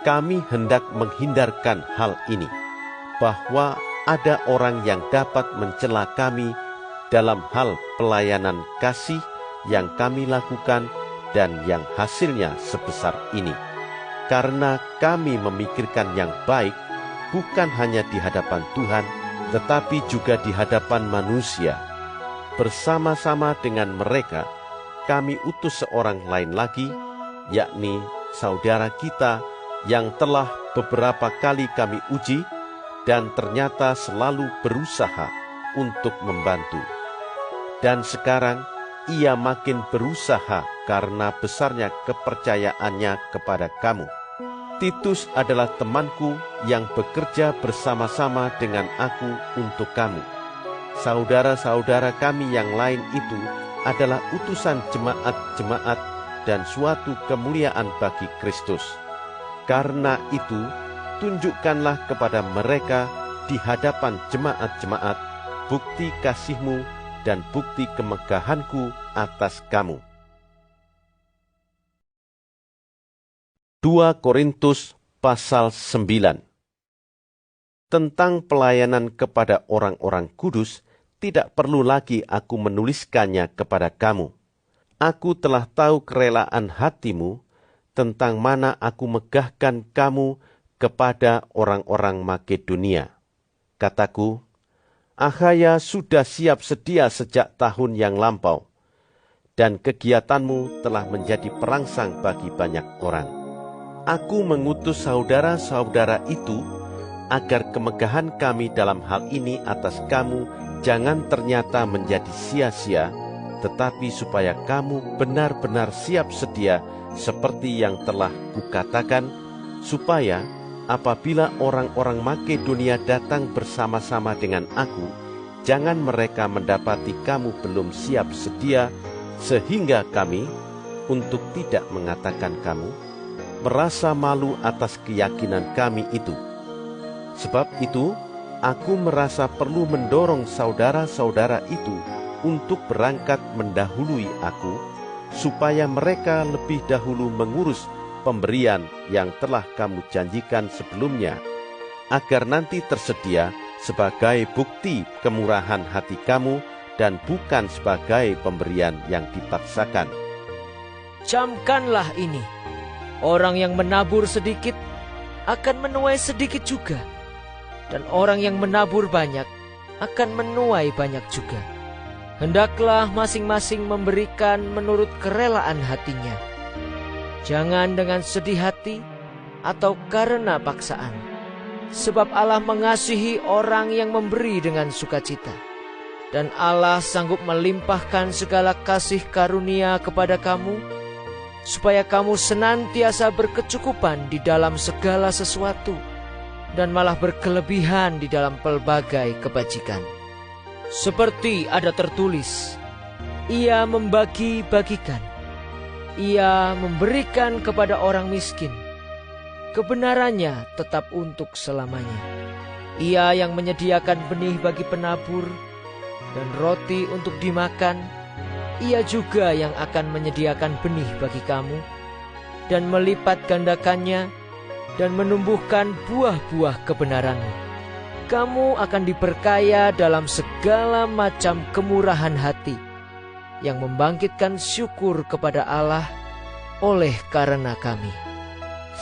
kami hendak menghindarkan hal ini, bahwa ada orang yang dapat mencela kami dalam hal pelayanan kasih yang kami lakukan dan yang hasilnya sebesar ini. Karena kami memikirkan yang baik, bukan hanya di hadapan Tuhan, tetapi juga di hadapan manusia. Bersama-sama dengan mereka, kami utus seorang lain lagi, yakni saudara kita yang telah beberapa kali kami uji, dan ternyata selalu berusaha untuk membantu. Dan sekarang ia makin berusaha karena besarnya kepercayaannya kepada kamu. Titus adalah temanku yang bekerja bersama-sama dengan aku untuk kamu. Saudara-saudara kami yang lain itu adalah utusan jemaat-jemaat dan suatu kemuliaan bagi Kristus. Karena itu, tunjukkanlah kepada mereka di hadapan jemaat-jemaat bukti kasihmu dan bukti kemegahanku atas kamu. 2 Korintus pasal 9. Tentang pelayanan kepada orang-orang kudus, tidak perlu lagi aku menuliskannya kepada kamu. Aku telah tahu kerelaan hatimu, tentang mana aku megahkan kamu kepada orang-orang Makedonia. Kataku, Akhaya sudah siap sedia sejak tahun yang lampau, dan kegiatanmu telah menjadi perangsang bagi banyak orang. Aku mengutus saudara-saudara itu, agar kemegahan kami dalam hal ini atas kamu jangan ternyata menjadi sia-sia, tetapi supaya kamu benar-benar siap sedia seperti yang telah kukatakan, supaya apabila orang-orang Makedonia datang bersama-sama dengan aku, jangan mereka mendapati kamu belum siap sedia, sehingga kami, untuk tidak mengatakan kamu, merasa malu atas keyakinan kami itu. Sebab itu, aku merasa perlu mendorong saudara-saudara itu untuk berangkat mendahului aku, supaya mereka lebih dahulu mengurus pemberian yang telah kamu janjikan sebelumnya, agar nanti tersedia sebagai bukti kemurahan hati kamu dan bukan sebagai pemberian yang dipaksakan. Camkanlah ini, orang yang menabur sedikit akan menuai sedikit juga, dan orang yang menabur banyak akan menuai banyak juga. Hendaklah masing-masing memberikan menurut kerelaan hatinya. Jangan dengan sedih hati atau karena paksaan, sebab Allah mengasihi orang yang memberi dengan sukacita. Dan Allah sanggup melimpahkan segala kasih karunia kepada kamu, supaya kamu senantiasa berkecukupan di dalam segala sesuatu, dan malah berkelebihan di dalam pelbagai kebajikan. Seperti ada tertulis, Ia membagi-bagikan, Ia memberikan kepada orang miskin. Kebenarannya tetap untuk selamanya. Ia yang menyediakan benih bagi penabur dan roti untuk dimakan, Ia juga yang akan menyediakan benih bagi kamu dan melipat gandakannya dan menumbuhkan buah-buah kebenaranmu. Kamu akan diperkaya dalam segala macam kemurahan hati yang membangkitkan syukur kepada Allah oleh karena kami.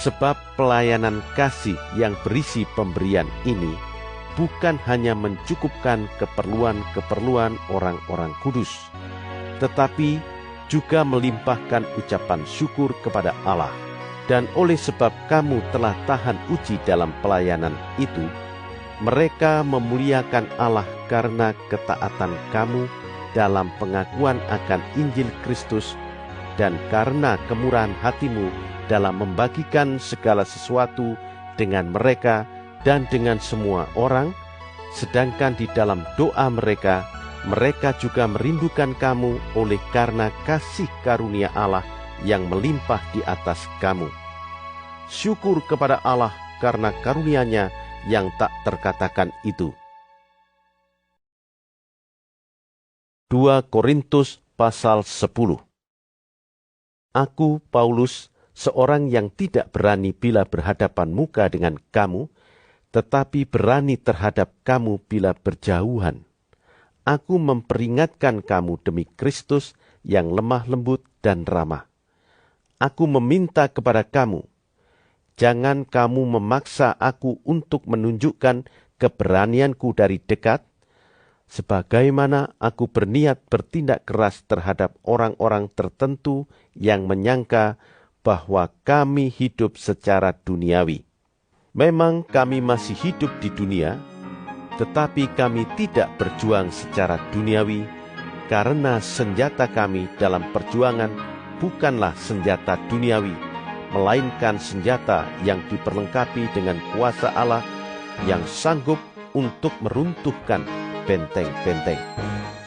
Sebab pelayanan kasih yang berisi pemberian ini bukan hanya mencukupkan keperluan-keperluan orang-orang kudus, tetapi juga melimpahkan ucapan syukur kepada Allah. Dan oleh sebab kamu telah tahan uji dalam pelayanan itu, mereka memuliakan Allah karena ketaatan kamu dalam pengakuan akan Injil Kristus dan karena kemurahan hatimu dalam membagikan segala sesuatu dengan mereka dan dengan semua orang, sedangkan di dalam doa mereka juga merindukan kamu oleh karena kasih karunia Allah yang melimpah di atas kamu. Syukur kepada Allah karena karunia-Nya yang tak terkatakan itu. 2 Korintus pasal 10. Aku, Paulus, seorang yang tidak berani bila berhadapan muka dengan kamu, tetapi berani terhadap kamu bila berjauhan. Aku memperingatkan kamu demi Kristus yang lemah lembut dan ramah. Aku meminta kepada kamu, jangan kamu memaksa aku untuk menunjukkan keberanianku dari dekat, sebagaimana aku berniat bertindak keras terhadap orang-orang tertentu yang menyangka bahwa kami hidup secara duniawi. Memang kami masih hidup di dunia, tetapi kami tidak berjuang secara duniawi, karena senjata kami dalam perjuangan bukanlah senjata duniawi, melainkan senjata yang diperlengkapi dengan kuasa Allah yang sanggup untuk meruntuhkan benteng-benteng.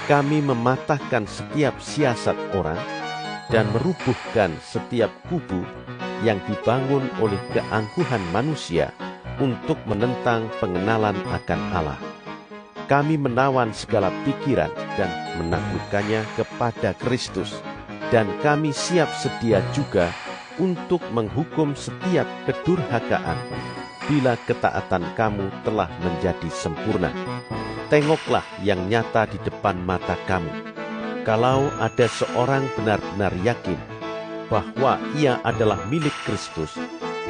Kami mematahkan setiap siasat orang dan merubuhkan setiap kubu yang dibangun oleh keangkuhan manusia untuk menentang pengenalan akan Allah. Kami menawan segala pikiran dan menaklukkannya kepada Kristus, dan kami siap sedia juga untuk menghukum setiap kedurhakaan bila ketaatan kamu telah menjadi sempurna. Tengoklah yang nyata di depan mata kamu. Kalau ada seorang benar-benar yakin bahwa ia adalah milik Kristus,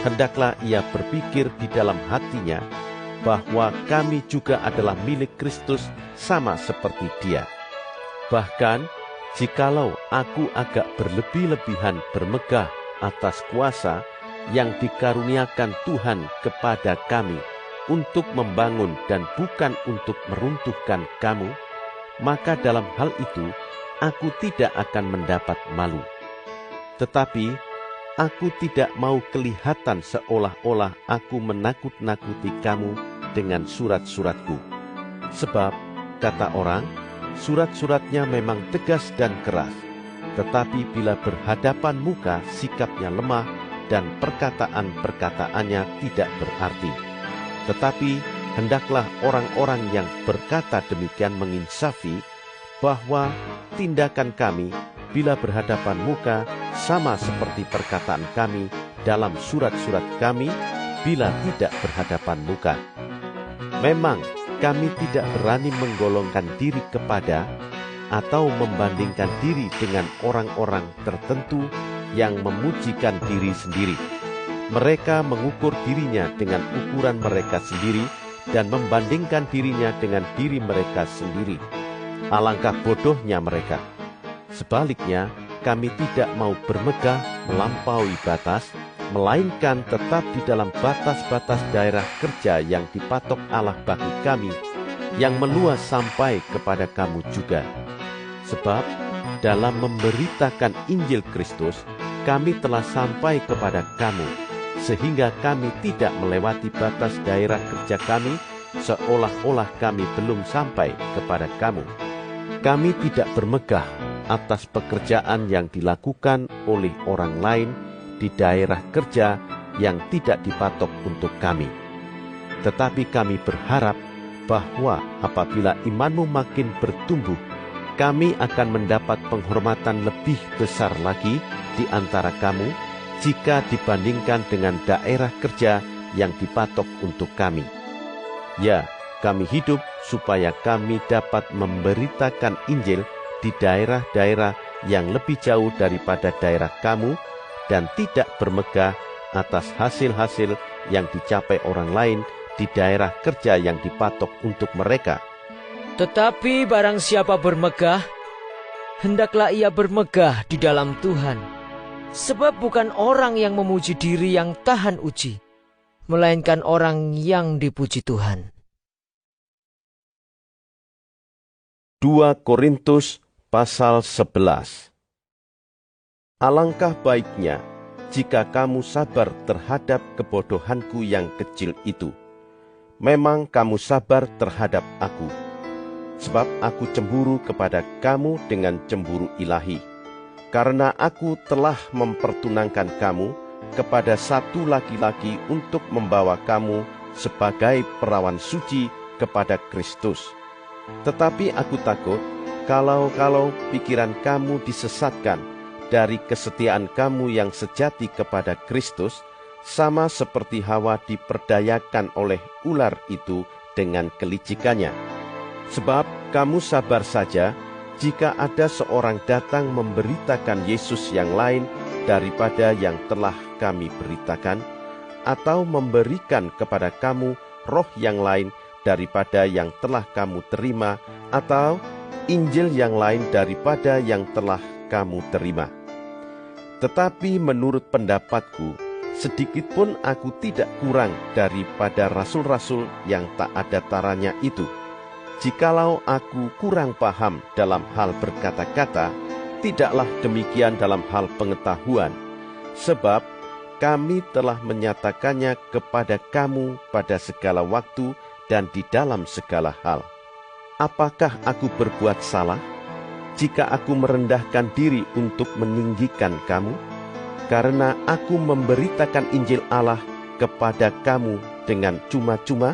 hendaklah ia berpikir di dalam hatinya bahwa kami juga adalah milik Kristus sama seperti dia. Bahkan, jikalau aku agak berlebih-lebihan bermegah atas kuasa yang dikaruniakan Tuhan kepada kami untuk membangun dan bukan untuk meruntuhkan kamu, maka dalam hal itu aku tidak akan mendapat malu. Tetapi aku tidak mau kelihatan seolah-olah aku menakut-nakuti kamu dengan surat-suratku. Sebab, kata orang, surat-suratnya memang tegas dan keras, tetapi bila berhadapan muka sikapnya lemah dan perkataan-perkataannya tidak berarti. Tetapi hendaklah orang-orang yang berkata demikian menginsafi bahwa tindakan kami bila berhadapan muka sama seperti perkataan kami dalam surat-surat kami bila tidak berhadapan muka. Memang kami tidak berani menggolongkan diri kepada atau membandingkan diri dengan orang-orang tertentu yang memujikan diri sendiri. Mereka mengukur dirinya dengan ukuran mereka sendiri dan membandingkan dirinya dengan diri mereka sendiri. Alangkah bodohnya mereka. Sebaliknya, kami tidak mau bermegah melampaui batas, melainkan tetap di dalam batas-batas daerah kerja yang dipatok Allah bagi kami, yang meluas sampai kepada kamu juga. Sebab dalam memberitakan Injil Kristus, kami telah sampai kepada kamu, sehingga kami tidak melewati batas daerah kerja kami, seolah-olah kami belum sampai kepada kamu. Kami tidak bermegah atas pekerjaan yang dilakukan oleh orang lain di daerah kerja yang tidak dipatok untuk kami. Tetapi kami berharap bahwa apabila imanmu makin bertumbuh, kami akan mendapat penghormatan lebih besar lagi di antara kamu jika dibandingkan dengan daerah kerja yang dipatok untuk kami. Ya, kami hidup supaya kami dapat memberitakan Injil di daerah-daerah yang lebih jauh daripada daerah kamu dan tidak bermegah atas hasil-hasil yang dicapai orang lain di daerah kerja yang dipatok untuk mereka. Tetapi barang siapa bermegah, hendaklah ia bermegah di dalam Tuhan. Sebab bukan orang yang memuji diri yang tahan uji, melainkan orang yang dipuji Tuhan. 2 Korintus pasal 11. Alangkah baiknya jika kamu sabar terhadap kebodohanku yang kecil itu. Memang kamu sabar terhadap aku, sebab aku cemburu kepada kamu dengan cemburu ilahi, karena aku telah mempertunangkan kamu kepada satu laki-laki untuk membawa kamu sebagai perawan suci kepada Kristus. Tetapi aku takut kalau pikiran kamu disesatkan dari kesetiaan kamu yang sejati kepada Kristus, sama seperti Hawa diperdayakan oleh ular itu dengan kelicikannya. Sebab kamu sabar saja jika ada seorang datang memberitakan Yesus yang lain daripada yang telah kami beritakan, atau memberikan kepada kamu roh yang lain daripada yang telah kamu terima, atau Injil yang lain daripada yang telah kamu terima. Tetapi menurut pendapatku, sedikit pun aku tidak kurang daripada rasul-rasul yang tak ada taranya itu. Jikalau aku kurang paham dalam hal berkata-kata, tidaklah demikian dalam hal pengetahuan, sebab kami telah menyatakannya kepada kamu pada segala waktu dan di dalam segala hal. Apakah aku berbuat salah jika aku merendahkan diri untuk meninggikan kamu? Karena aku memberitakan Injil Allah kepada kamu dengan cuma-cuma,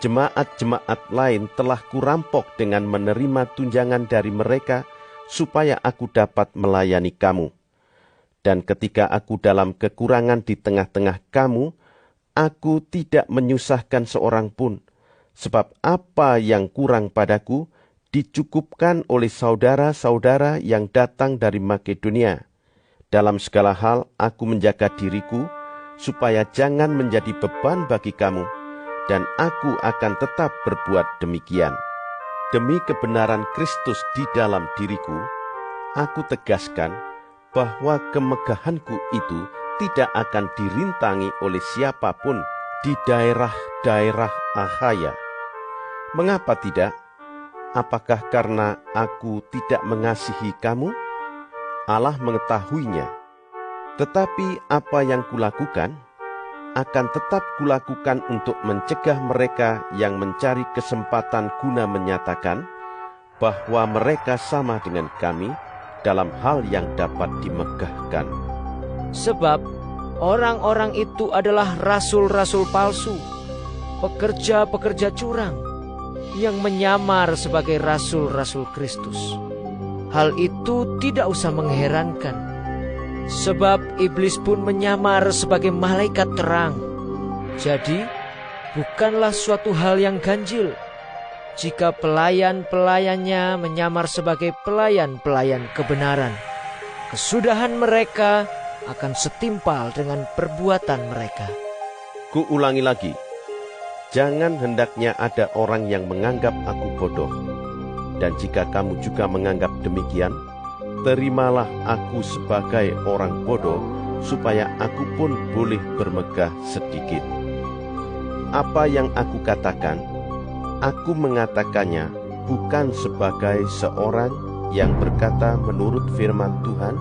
jemaat-jemaat lain telah kurampok dengan menerima tunjangan dari mereka, supaya aku dapat melayani kamu. Dan ketika aku dalam kekurangan di tengah-tengah kamu, aku tidak menyusahkan seorang pun, sebab apa yang kurang padaku dicukupkan oleh saudara-saudara yang datang dari Makedonia. Dalam segala hal aku menjaga diriku, supaya jangan menjadi beban bagi kamu, dan aku akan tetap berbuat demikian. Demi kebenaran Kristus di dalam diriku, aku tegaskan bahwa kemegahanku itu tidak akan dirintangi oleh siapapun di daerah-daerah Akhaya. Mengapa tidak? Apakah karena aku tidak mengasihi kamu? Allah mengetahuinya. Tetapi apa yang kulakukan, akan tetap kulakukan untuk mencegah mereka yang mencari kesempatan guna menyatakan bahwa mereka sama dengan kami dalam hal yang dapat dimegahkan. Sebab orang-orang itu adalah rasul-rasul palsu, pekerja-pekerja curang, yang menyamar sebagai rasul-rasul Kristus. Hal itu tidak usah mengherankan, sebab iblis pun menyamar sebagai malaikat terang. Jadi, bukanlah suatu hal yang ganjil jika pelayan-pelayannya menyamar sebagai pelayan-pelayan kebenaran. Kesudahan mereka akan setimpal dengan perbuatan mereka. Kuulangi lagi, jangan hendaknya ada orang yang menganggap aku bodoh. Dan jika kamu juga menganggap demikian, terimalah aku sebagai orang bodoh, supaya aku pun boleh bermegah sedikit. Apa yang aku katakan, aku mengatakannya bukan sebagai seorang yang berkata menurut firman Tuhan,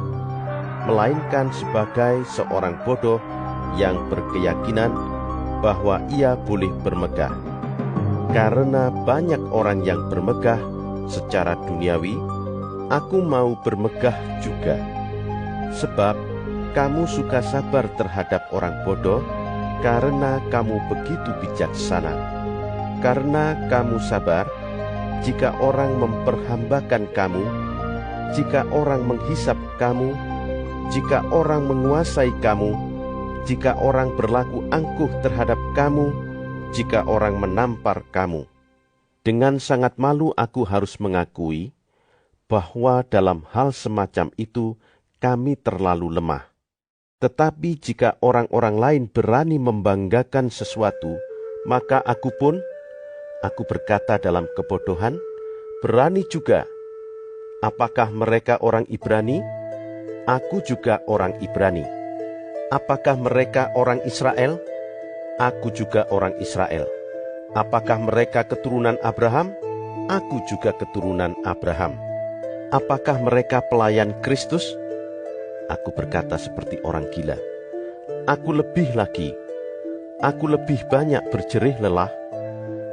melainkan sebagai seorang bodoh yang berkeyakinan bahwa ia boleh bermegah. Karena banyak orang yang bermegah secara duniawi, aku mau bermegah juga. Sebab kamu suka sabar terhadap orang bodoh, karena kamu begitu bijaksana. Karena kamu sabar, jika orang memperhambakan kamu, jika orang menghisap kamu, jika orang menguasai kamu, jika orang berlaku angkuh terhadap kamu, jika orang menampar kamu. Dengan sangat malu aku harus mengakui bahwa dalam hal semacam itu kami terlalu lemah. Tetapi jika orang-orang lain berani membanggakan sesuatu, maka aku berkata dalam kebodohan, berani juga. Apakah mereka orang Ibrani? Aku juga orang Ibrani. Apakah mereka orang Israel? Aku juga orang Israel. Apakah mereka keturunan Abraham? Aku juga keturunan Abraham. Apakah mereka pelayan Kristus? Aku berkata seperti orang gila. Aku lebih lagi. Aku lebih banyak berjerih lelah,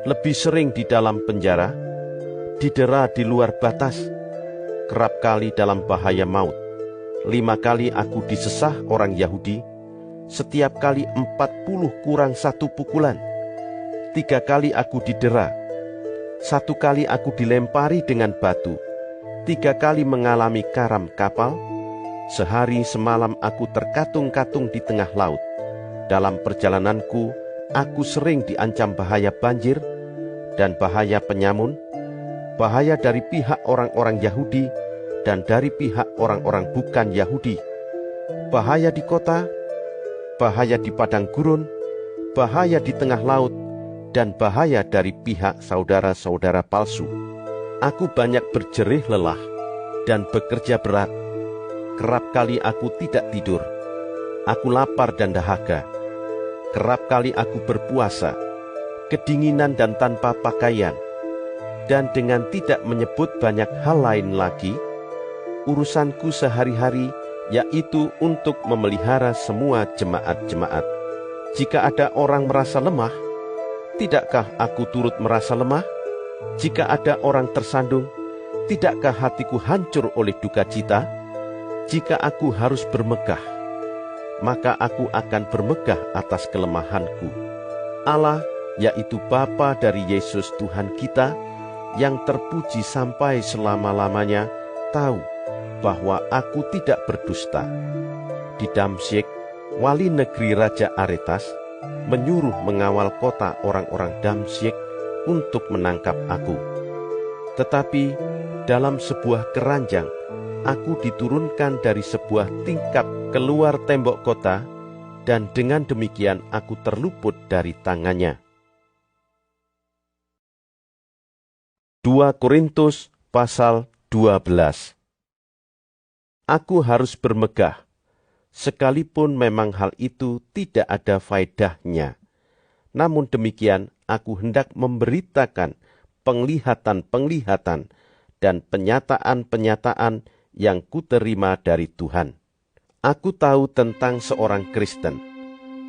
lebih sering di dalam penjara, didera di luar batas, kerap kali dalam bahaya maut. 5 kali aku disesah orang Yahudi, setiap kali 40 kurang 1 pukulan. 3 kali aku didera, 1 kali aku dilempari dengan batu, 3 kali mengalami karam kapal, sehari semalam aku terkatung-katung di tengah laut. Dalam perjalananku, aku sering diancam bahaya banjir dan bahaya penyamun, bahaya dari pihak orang-orang Yahudi dan dari pihak orang-orang bukan Yahudi, bahaya di kota, bahaya di padang gurun, bahaya di tengah laut, dan bahaya dari pihak saudara-saudara palsu. Aku banyak berjerih lelah dan bekerja berat. Kerap kali aku tidak tidur. Aku lapar dan dahaga. Kerap kali aku berpuasa, kedinginan dan tanpa pakaian. Dan dengan tidak menyebut banyak hal lain lagi, urusanku sehari-hari yaitu untuk memelihara semua jemaat-jemaat. Jika ada orang merasa lemah, tidakkah aku turut merasa lemah? Jika ada orang tersandung, tidakkah hatiku hancur oleh duka cita? Jika aku harus bermegah, maka aku akan bermegah atas kelemahanku. Allah, yaitu Bapa dari Yesus Tuhan kita, yang terpuji sampai selama-lamanya, tahu bahwa aku tidak berdusta. Di Damsyik, wali negeri Raja Aretas menyuruh mengawal kota orang-orang Damsyik untuk menangkap aku. Tetapi dalam sebuah keranjang, aku diturunkan dari sebuah tingkap keluar tembok kota, dan dengan demikian aku terluput dari tangannya. 2 Korintus pasal 12. Aku harus bermegah, sekalipun memang hal itu tidak ada faedahnya. Namun demikian, aku hendak memberitakan penglihatan-penglihatan dan penyataan-penyataan yang kuterima dari Tuhan. Aku tahu tentang seorang Kristen,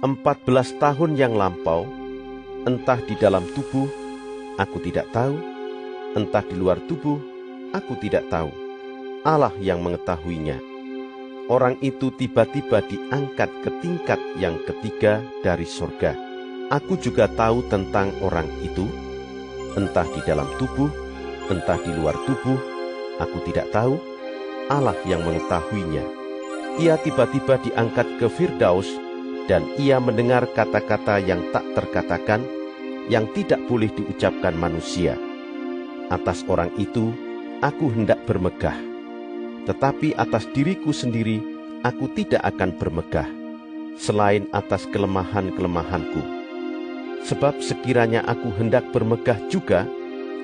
14 tahun yang lampau, entah di dalam tubuh, aku tidak tahu, entah di luar tubuh, aku tidak tahu. Allah yang mengetahuinya. Orang itu tiba-tiba diangkat ke tingkat yang ketiga dari surga. Aku juga tahu tentang orang itu, entah di dalam tubuh, entah di luar tubuh, aku tidak tahu. Allah yang mengetahuinya. Ia tiba-tiba diangkat ke Firdaus, dan ia mendengar kata-kata yang tak terkatakan, yang tidak boleh diucapkan manusia. Atas orang itu, aku hendak bermegah. Tetapi atas diriku sendiri, aku tidak akan bermegah, selain atas kelemahan-kelemahanku. Sebab sekiranya aku hendak bermegah juga,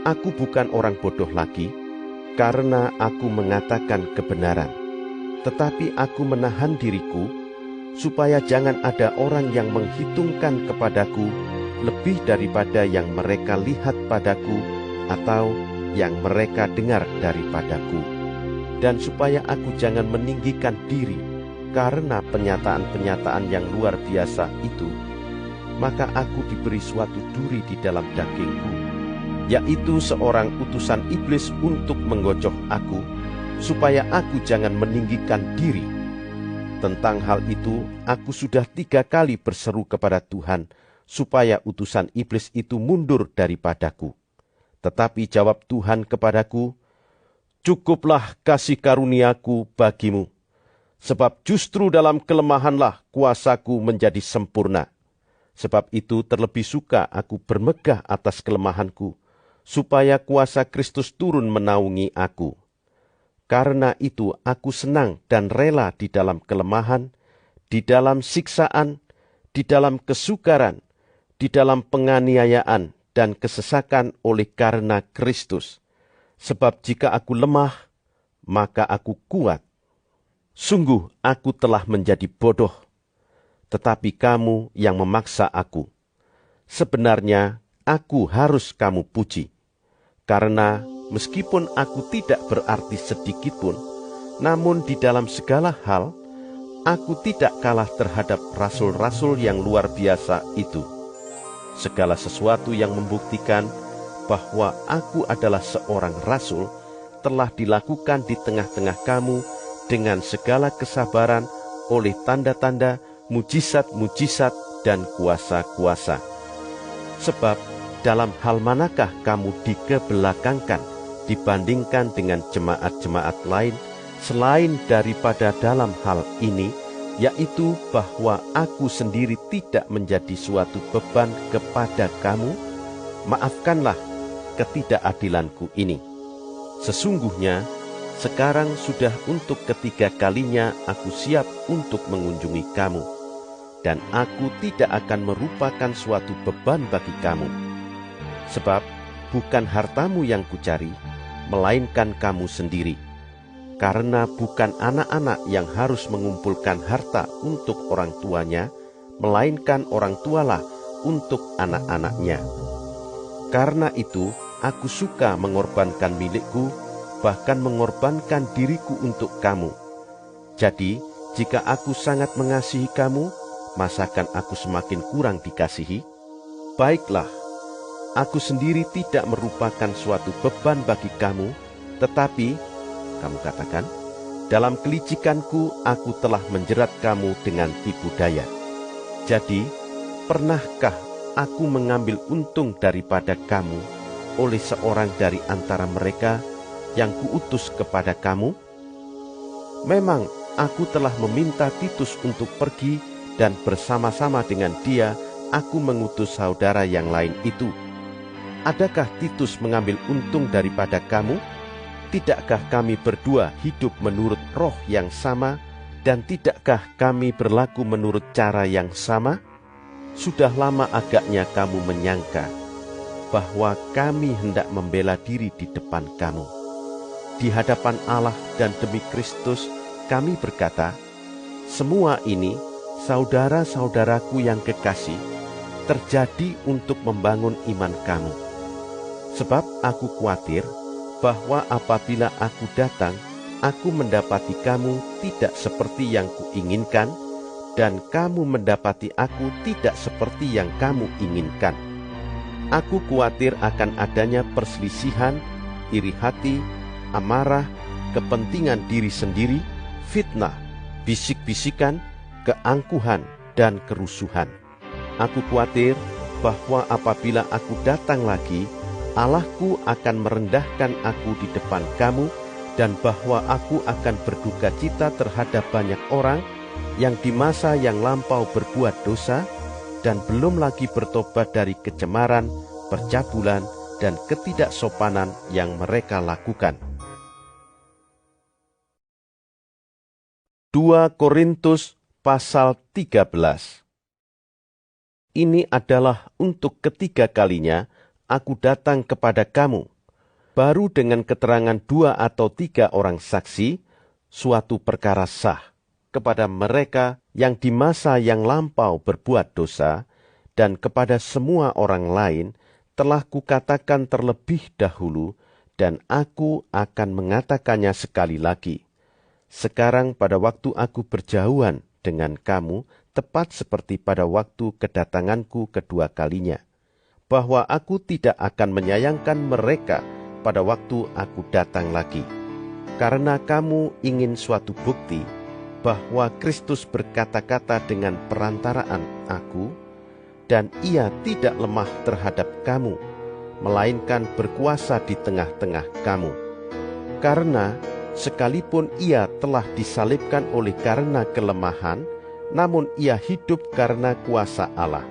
aku bukan orang bodoh lagi, karena aku mengatakan kebenaran. Tetapi aku menahan diriku, supaya jangan ada orang yang menghitungkan kepadaku lebih daripada yang mereka lihat padaku atau yang mereka dengar daripadaku. Dan supaya aku jangan meninggikan diri karena penyataan-penyataan yang luar biasa itu, maka aku diberi suatu duri di dalam dagingku, yaitu seorang utusan iblis untuk menggocoh aku, supaya aku jangan meninggikan diri. Tentang hal itu, aku sudah 3 kali berseru kepada Tuhan, supaya utusan iblis itu mundur daripadaku. Tetapi jawab Tuhan kepadaku, "Cukuplah kasih karuniaku bagimu, sebab justru dalam kelemahanlah kuasaku menjadi sempurna. Sebab itu terlebih suka aku bermegah atas kelemahanku, supaya kuasa Kristus turun menaungi aku. Karena itu aku senang dan rela di dalam kelemahan, di dalam siksaan, di dalam kesukaran, di dalam penganiayaan dan kesesakan oleh karena Kristus. Sebab jika aku lemah, maka aku kuat. Sungguh aku telah menjadi bodoh, tetapi kamu yang memaksa aku. Sebenarnya aku harus kamu puji, karena meskipun aku tidak berarti sedikitpun, namun di dalam segala hal, aku tidak kalah terhadap rasul-rasul yang luar biasa itu. Segala sesuatu yang membuktikan bahwa aku adalah seorang rasul telah dilakukan di tengah-tengah kamu dengan segala kesabaran oleh tanda-tanda, mujizat-mujizat, dan kuasa-kuasa. Sebab dalam hal manakah kamu dikebelakangkan dibandingkan dengan jemaat-jemaat lain selain daripada dalam hal ini, yaitu bahwa aku sendiri tidak menjadi suatu beban kepada kamu? Maafkanlah ketidakadilanku ini. Sesungguhnya sekarang sudah untuk ketiga kalinya aku siap untuk mengunjungi kamu, dan aku tidak akan merupakan suatu beban bagi kamu. Sebab bukan hartamu yang kucari, melainkan kamu sendiri. Karena bukan anak-anak yang harus mengumpulkan harta untuk orang tuanya, melainkan orang tualah untuk anak-anaknya. Karena itu, aku suka mengorbankan milikku, bahkan mengorbankan diriku untuk kamu. Jadi, jika aku sangat mengasihi kamu, masakan aku semakin kurang dikasihi? Baiklah, aku sendiri tidak merupakan suatu beban bagi kamu, tetapi, kamu katakan, dalam kelicikanku aku telah menjerat kamu dengan tipu daya. Jadi, pernahkah aku mengambil untung daripada kamu oleh seorang dari antara mereka yang kuutus kepada kamu? Memang aku telah meminta Titus untuk pergi, dan bersama-sama dengan dia aku mengutus saudara yang lain itu. Adakah Titus mengambil untung daripada kamu? Tidakkah kami berdua hidup menurut roh yang sama, dan tidakkah kami berlaku menurut cara yang sama? Sudah lama agaknya kamu menyangka bahwa kami hendak membela diri di depan kamu. Di hadapan Allah dan demi Kristus kami berkata, semua ini, saudara-saudaraku yang kekasih, terjadi untuk membangun iman kamu. Sebab aku khawatir bahwa apabila aku datang, aku mendapati kamu tidak seperti yang kuinginkan, dan kamu mendapati aku tidak seperti yang kamu inginkan. Aku khawatir akan adanya perselisihan, iri hati, amarah, kepentingan diri sendiri, fitnah, bisik-bisikan, keangkuhan, dan kerusuhan. Aku khawatir bahwa apabila aku datang lagi, Allahku akan merendahkan aku di depan kamu, dan bahwa aku akan berduka cita terhadap banyak orang yang di masa yang lampau berbuat dosa, dan belum lagi bertobat dari kecemaran, percabulan, dan ketidaksopanan yang mereka lakukan. 2 Korintus pasal 13. Ini adalah untuk ketiga kalinya aku datang kepada kamu. baru dengan keterangan 2 atau 3 orang saksi, suatu perkara sah kepada mereka yang di masa yang lampau berbuat dosa, dan kepada semua orang lain telah kukatakan terlebih dahulu, dan aku akan mengatakannya sekali lagi. Sekarang pada waktu aku berjauhan dengan kamu, tepat seperti pada waktu kedatanganku kedua kalinya, bahwa aku tidak akan menyayangkan mereka pada waktu aku datang lagi. Karena kamu ingin suatu bukti bahwa Kristus berkata-kata dengan perantaraan aku, dan ia tidak lemah terhadap kamu, melainkan berkuasa di tengah-tengah kamu. Karena sekalipun ia telah disalibkan oleh karena kelemahan, namun ia hidup karena kuasa Allah.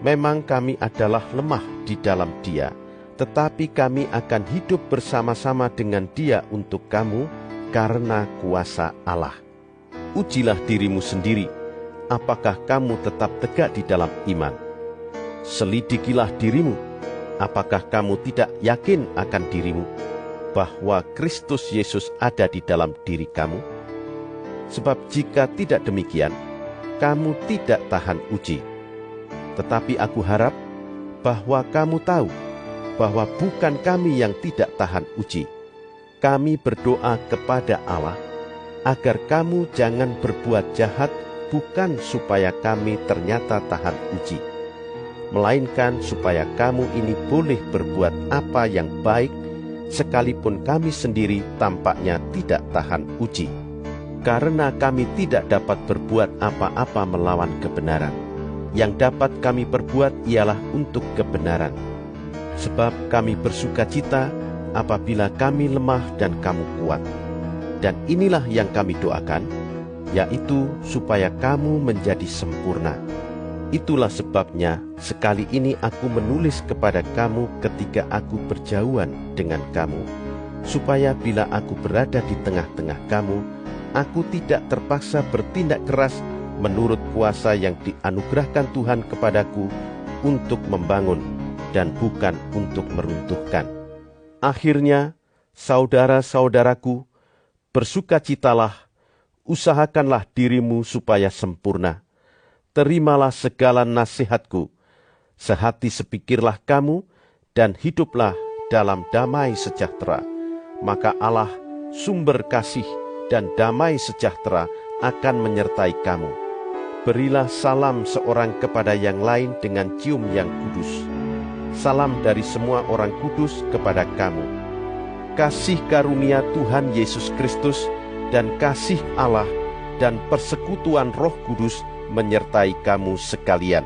Memang kami adalah lemah di dalam dia, tetapi kami akan hidup bersama-sama dengan dia untuk kamu karena kuasa Allah. Ujilah dirimu sendiri, apakah kamu tetap tegak di dalam iman. Selidikilah dirimu, apakah kamu tidak yakin akan dirimu, bahwa Kristus Yesus ada di dalam diri kamu? Sebab jika tidak demikian, kamu tidak tahan uji. Tetapi aku harap bahwa kamu tahu bahwa bukan kami yang tidak tahan uji. Kami berdoa kepada Allah, agar kamu jangan berbuat jahat, bukan supaya kami ternyata tahan uji, melainkan supaya kamu ini boleh berbuat apa yang baik, sekalipun kami sendiri tampaknya tidak tahan uji. Karena kami tidak dapat berbuat apa-apa melawan kebenaran. Yang dapat kami perbuat ialah untuk kebenaran. Sebab kami bersukacita apabila kami lemah dan kamu kuat. Dan inilah yang kami doakan, yaitu supaya kamu menjadi sempurna. Itulah sebabnya sekali ini aku menulis kepada kamu ketika aku berjauhan dengan kamu, supaya bila aku berada di tengah-tengah kamu, aku tidak terpaksa bertindak keras menurut kuasa yang dianugerahkan Tuhan kepadaku untuk membangun dan bukan untuk meruntuhkan. Akhirnya, saudara-saudaraku, bersukacitalah, usahakanlah dirimu supaya sempurna. Terimalah segala nasihatku, sehati sepikirlah kamu, dan hiduplah dalam damai sejahtera. Maka Allah, sumber kasih dan damai sejahtera, akan menyertai kamu. Berilah salam seorang kepada yang lain dengan cium yang kudus. Salam dari semua orang kudus kepada kamu. Kasih karunia Tuhan Yesus Kristus dan kasih Allah dan persekutuan Roh Kudus menyertai kamu sekalian.